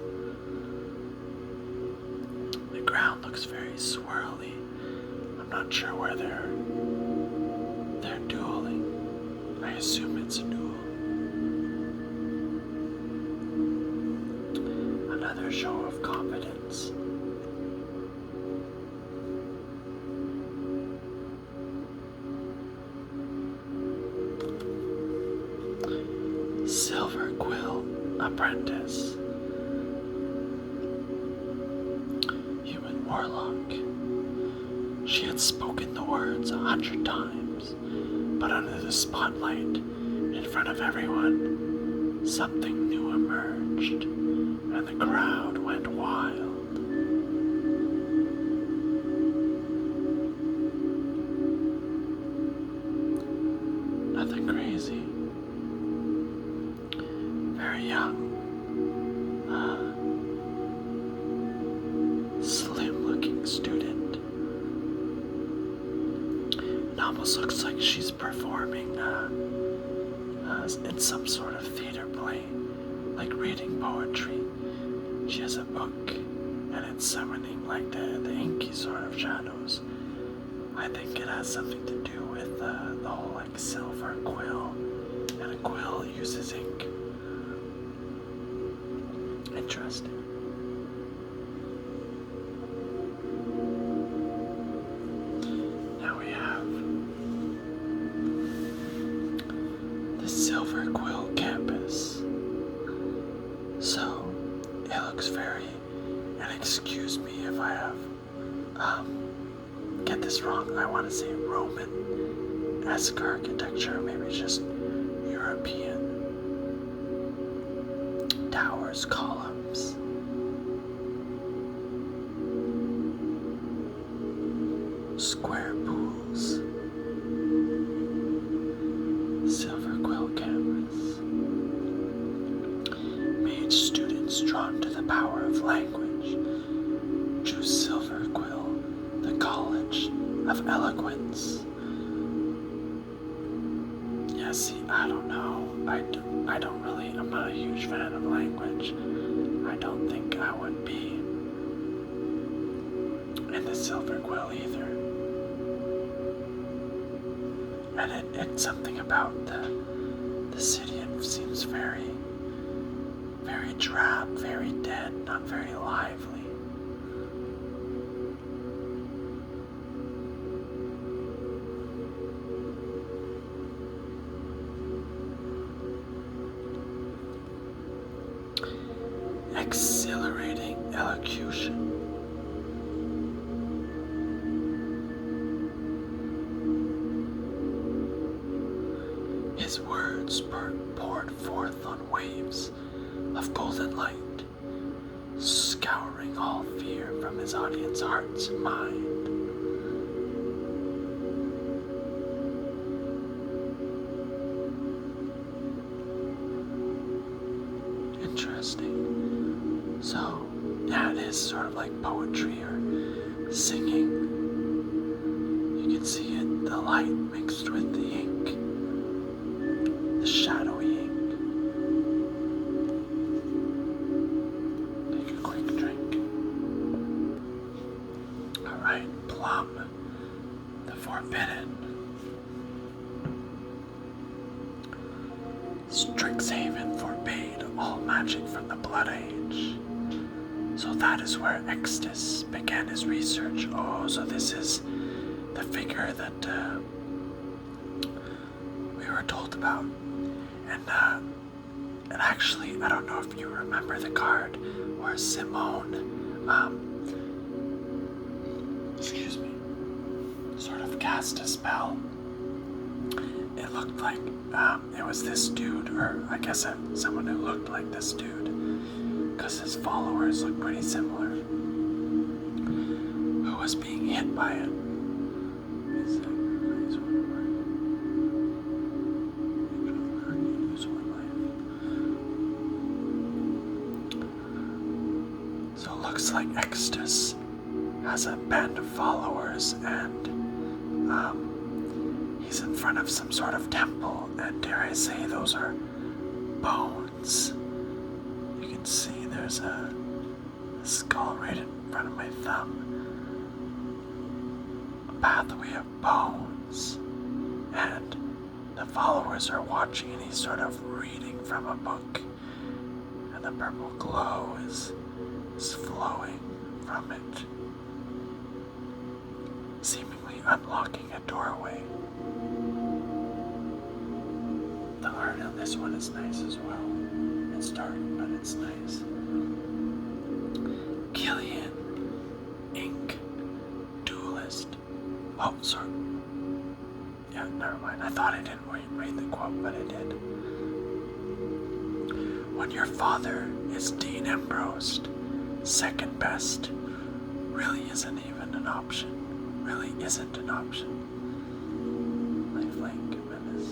The ground looks very swirly. I'm not sure where they're dueling. I assume it's a duel. Another show of confidence. Silverquill apprentice. Human warlock. She had spoken the words 100 times, but under the spotlight, in front of everyone, something new emerged, and the crowd went wild. Nothing crazy. Very young. Slim-looking student. It almost looks like she's performing in some sort of theater play, like reading poetry. She has a book, and it's summoning like the inky sort of shadows. I think it has something to do with the whole like silver quill, and a quill uses ink. Interesting. Now we have the Silverquill campus. So it looks very, and excuse me if I have get this wrong, I want to say Roman-esque architecture, maybe just European. Towers, columns. Square pools. Silverquill campus. Mage students drawn to the power of language choose silver language of eloquence. Yeah, see, I don't know. I'm not a huge fan of language. I don't think I would be in the Silverquill either. And it's something about the city. It seems very, very drab, very dead, not very lively. Exhilarating elocution. His words poured forth on waves of golden light, scouring all fear from his audience's hearts and mind. Interesting. So, yeah, it is sort of like poetry or singing. You can see it, the light mixed with the ink, the shadowy ink. Take a quick drink. Alright, Plum, the Forbidden. Strixhaven forbade all magic from the Blood Age. So that is where Extus began his research. Oh, so this is the figure that we were told about. And actually, I don't know if you remember the card where Simone, sort of cast a spell. It looked like it was this dude, or I guess someone who looked like this dude, because his followers look pretty similar, who was being hit by it. So it looks like Extus has a band of followers, and he's in front of some sort of temple, and dare I say, those are bones. You can see there's a skull right in front of my thumb. A pathway of bones. And the followers are watching, and he's sort of reading from a book. And the purple glow is flowing from it, seemingly unlocking a doorway. The art on this one is nice as well. It's dark, but it's nice. Killian, Ink, Duelist. Oh, sorry. Yeah, never mind. I thought I didn't read the quote, but I did. When your father is Dean Ambrose, second best really isn't even an option. Really isn't an option. Lifelink menace.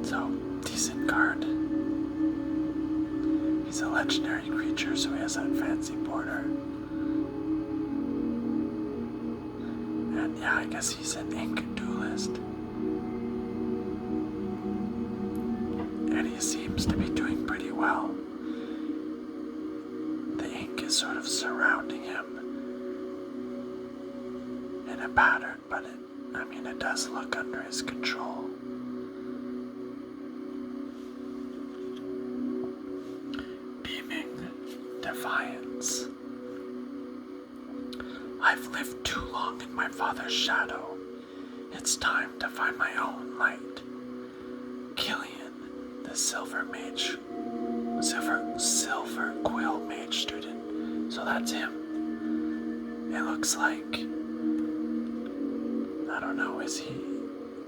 So, decent card. He's a legendary creature, so he has that fancy border. And yeah, I guess he's an Ink Duelist. And he seems to be doing pretty well. The ink is sort of surrounding him in a pattern, but it does look under his control. Beaming defiance. I've lived too long in my father's shadow. It's time to find my own light. Killian, the Silverquill mage student. So that's him. It looks like, I don't know, is he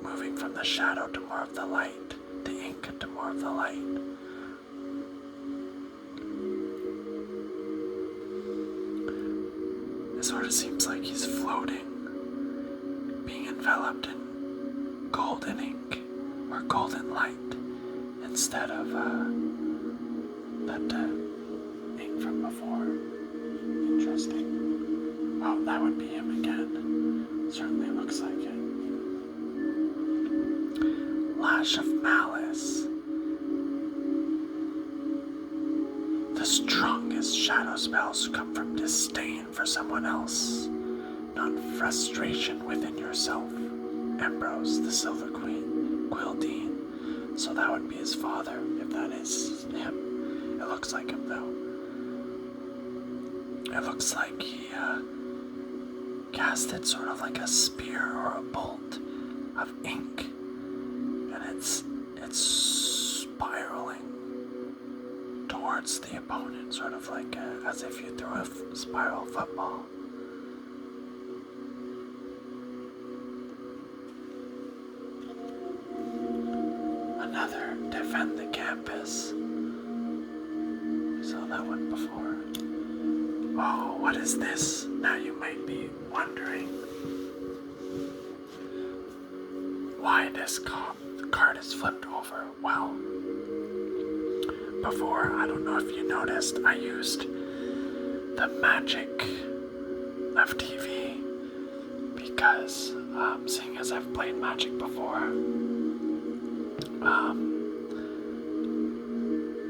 moving from the shadow to more of the light? The ink to more of the light? It sort of seems like he's floating, being enveloped in golden ink or golden light instead of that ink from before. Interesting. Oh, that would be him again. Certainly looks like it. Lash of Malice. The strongest shadow spells come from disdain for someone else, not frustration within yourself. Ambrose, the Silverquill Dean. So that would be his father, if that is him. It looks like him, though. It looks like he casted sort of like a spear or a bolt of ink, and it's spiraling towards the opponent, sort of like as if you threw a spiral football. Another defend the campus. Saw that one before. Oh, what is this? Now you might be wondering why this card is flipped over. Well, before, I don't know if you noticed, I used the magic FTV because seeing as I've played Magic before,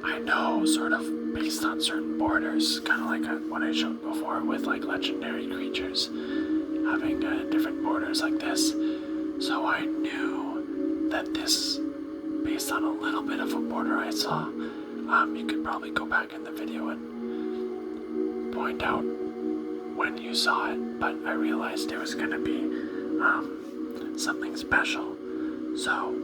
I know sort of based on certain borders, kind of like what I showed before with like legendary creatures having different borders like this. So I knew that this, based on a little bit of a border I saw, you could probably go back in the video and point out when you saw it, but I realized it was going to be something special. So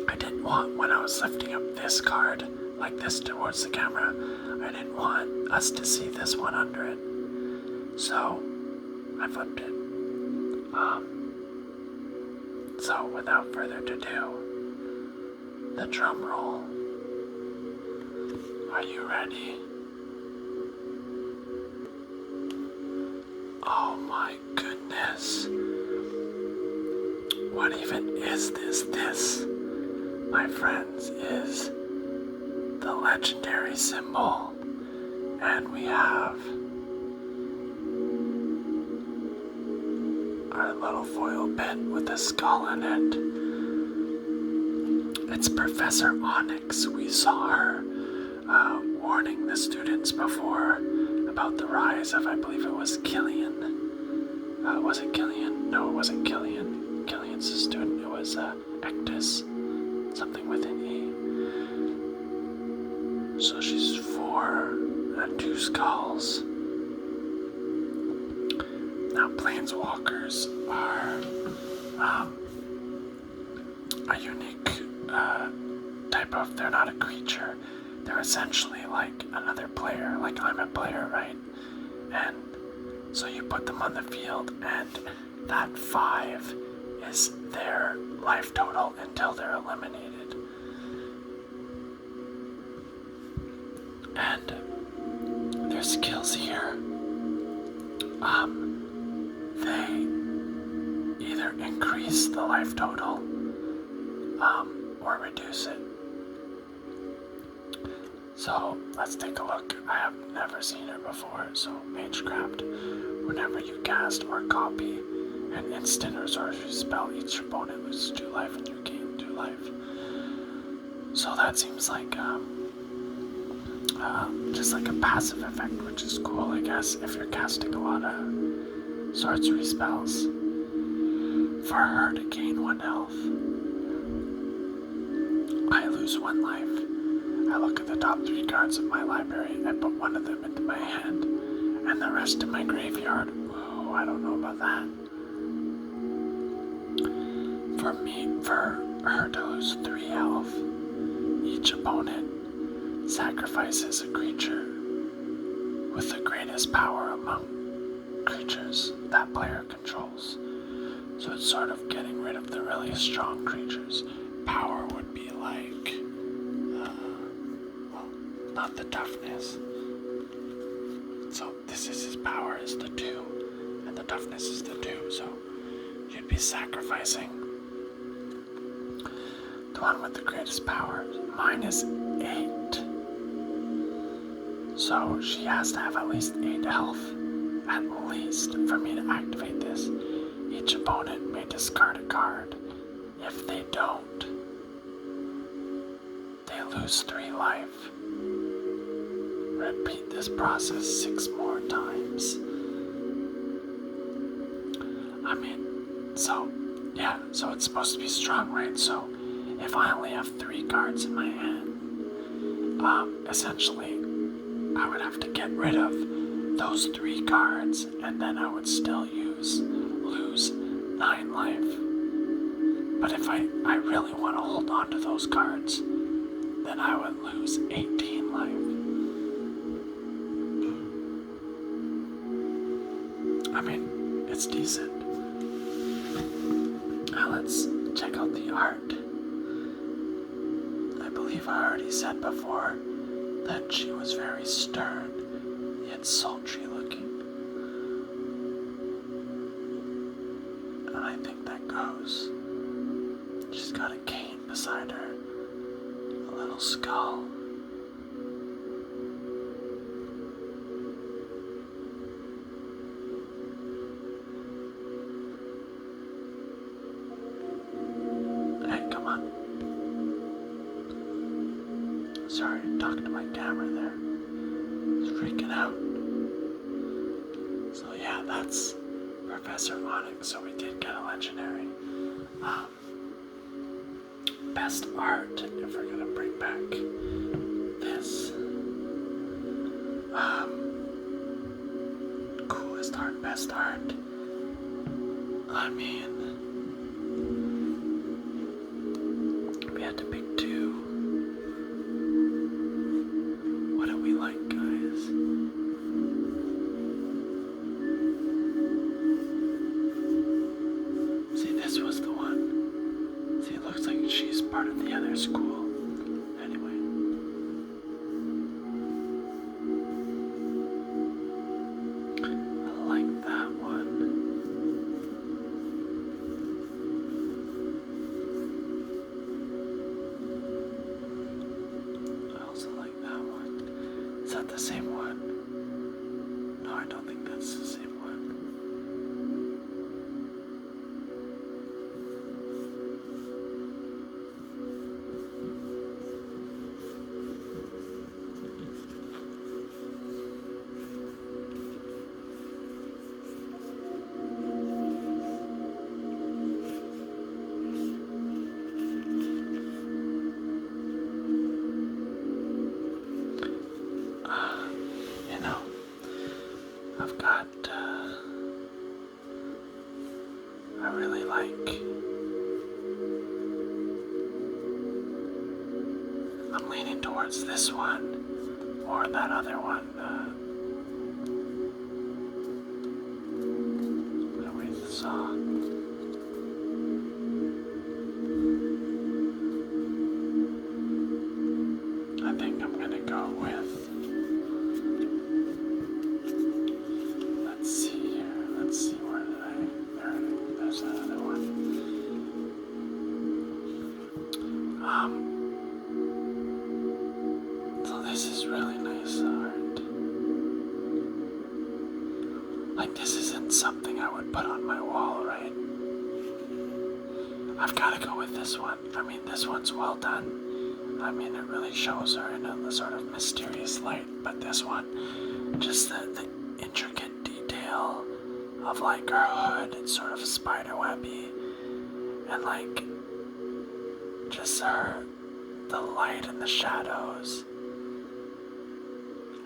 I didn't want, when I was lifting up this card like this towards the camera, I didn't want us to see this one under it. So I flipped it. So without further ado, the drum roll. Are you ready? Oh my goodness. What even is this? This, my friends, is the legendary symbol. And we have our little foil pen with a skull in it. It's Professor Onyx. We saw her warning the students before about the rise of, I believe it was Killian. Was it Killian? No, it wasn't Killian. Killian's a student. It was Ectus. Something with an E. So she's 4 and 2 skulls. Now, planeswalkers are a unique type of, they're not a creature. They're essentially like another player, like I'm a player, right? And so you put them on the field, and that 5 is their life total until they're eliminated. And their skills here, they either increase the life total or reduce it. So let's take a look. I have never seen her before. So Magecraft, whenever you cast or copy an instant or sorcery spell, each opponent loses 2 life and you gain 2 life. So that seems like just like a passive effect, which is cool, I guess, if you're casting a lot of sorcery spells. For her to gain 1 health, I lose 1 life. I look at the top 3 cards of my library, I put 1 of them into my hand, and the rest in my graveyard. Ooh, I don't know about that. For her to lose 3 health, each opponent sacrifices a creature with the greatest power among creatures that player controls. So it's sort of getting rid of the really strong creatures. Power would be like, well, not the toughness. So this is his power is the 2, and the toughness is the 2. So you'd be sacrificing the one with the greatest power. Mine is 8. So she has to have at least 8 health, at least, for me to activate this. Each opponent may discard a card. If they don't, they lose 3 life. Repeat this process 6 more times. I mean, so it's supposed to be strong, right? So if I only have 3 cards in my hand, essentially I would have to get rid of those 3 cards, and then I would still lose 9 life. But if I really want to hold on to those cards, then I would lose 18 life. I mean, it's decent. Now let's check out the art. I believe I already said before that she was very stern, yet sultry looking. And I think that goes. She's got a cane beside her, a little skull. Hey, come on. Sorry, talking to my camera there. It's freaking out. So yeah, that's Professor Onyx, so we did get a legendary. Best art, if we're gonna bring back this. Coolest art, best art. I mean, we had to pick 2. What do we like, guys? See, this was the one. See, it looks like she's part of the other school. Anyway. I like that one. I also like that one. Is that the same one? No, I don't think that's the same one. I've got, I really like, I'm leaning towards this one, or that other one, that we saw. I think I'm gonna go with, there's another one. So this is really nice art. Like, this isn't something I would put on my wall, right? I've got to go with this one. I mean, this one's well done. I mean, it really shows her in a sort of mysterious light. But this one, just the intricate detail of like her hood, it's sort of spiderwebby, and like just the light and the shadows,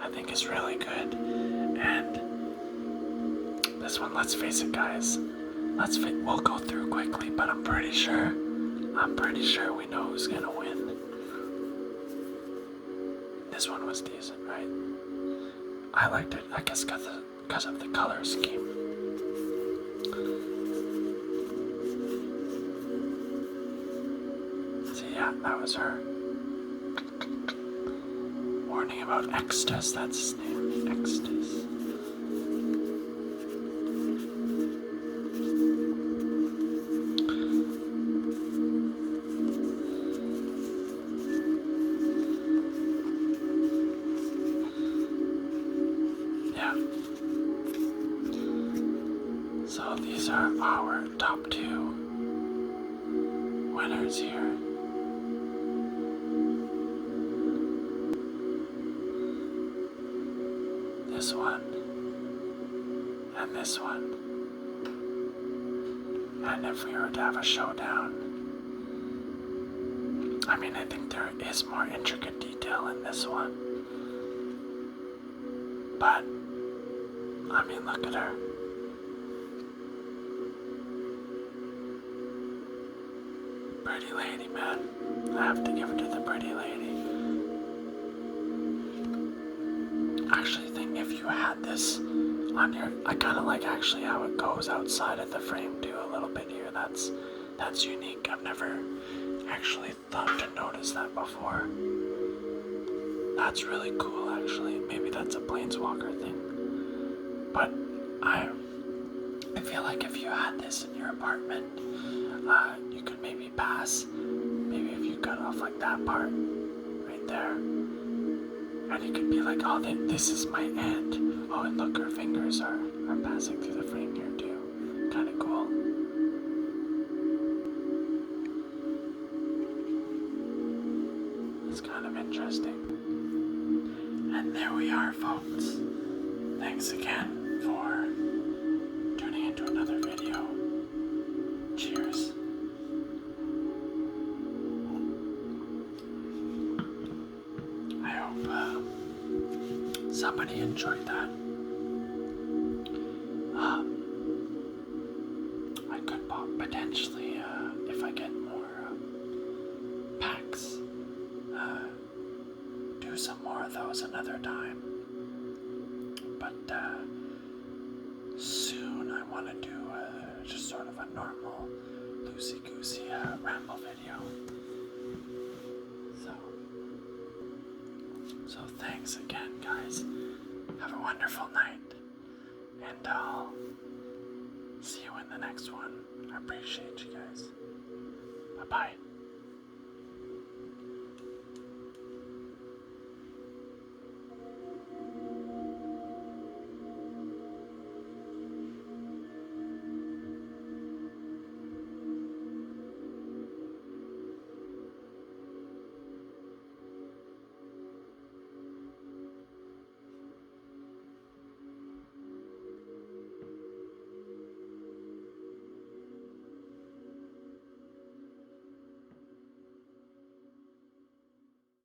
I think is really good. And this one, let's face it, guys, we'll go through quickly, but I'm pretty sure we know who's gonna win. This one was decent, right? I liked it, I guess because of the color scheme. So yeah, that was her. Warning about Extus, that's his name, Extus. these are our top 2 winners here. This one and this one. And if we were to have a showdown, I mean, I think there is more intricate detail in this one. But, I mean, look at her. Pretty lady, man. I have to give it to the pretty lady. I actually think if you had this on your, I kind of like actually how it goes outside of the frame too a little bit here. That's unique. I've never actually thought to notice that before. That's really cool actually. Maybe that's a planeswalker thing. But I feel like if you had this in your apartment, you could maybe pass. Maybe if you cut off like that part right there. And you could be like, oh, this is my aunt. Oh, and look, her fingers are passing through the frame here too. Kind of cool. It's kind of interesting. And there we are, folks. Thanks again for tuning into another video. Cheers. I hope somebody enjoyed that. I could potentially, if I get more packs, do some more of those another time. But soon I want to do just sort of a normal loosey-goosey ramble video. So thanks again, guys. Have a wonderful night. And I'll see you in the next one. I appreciate you guys. Bye-bye.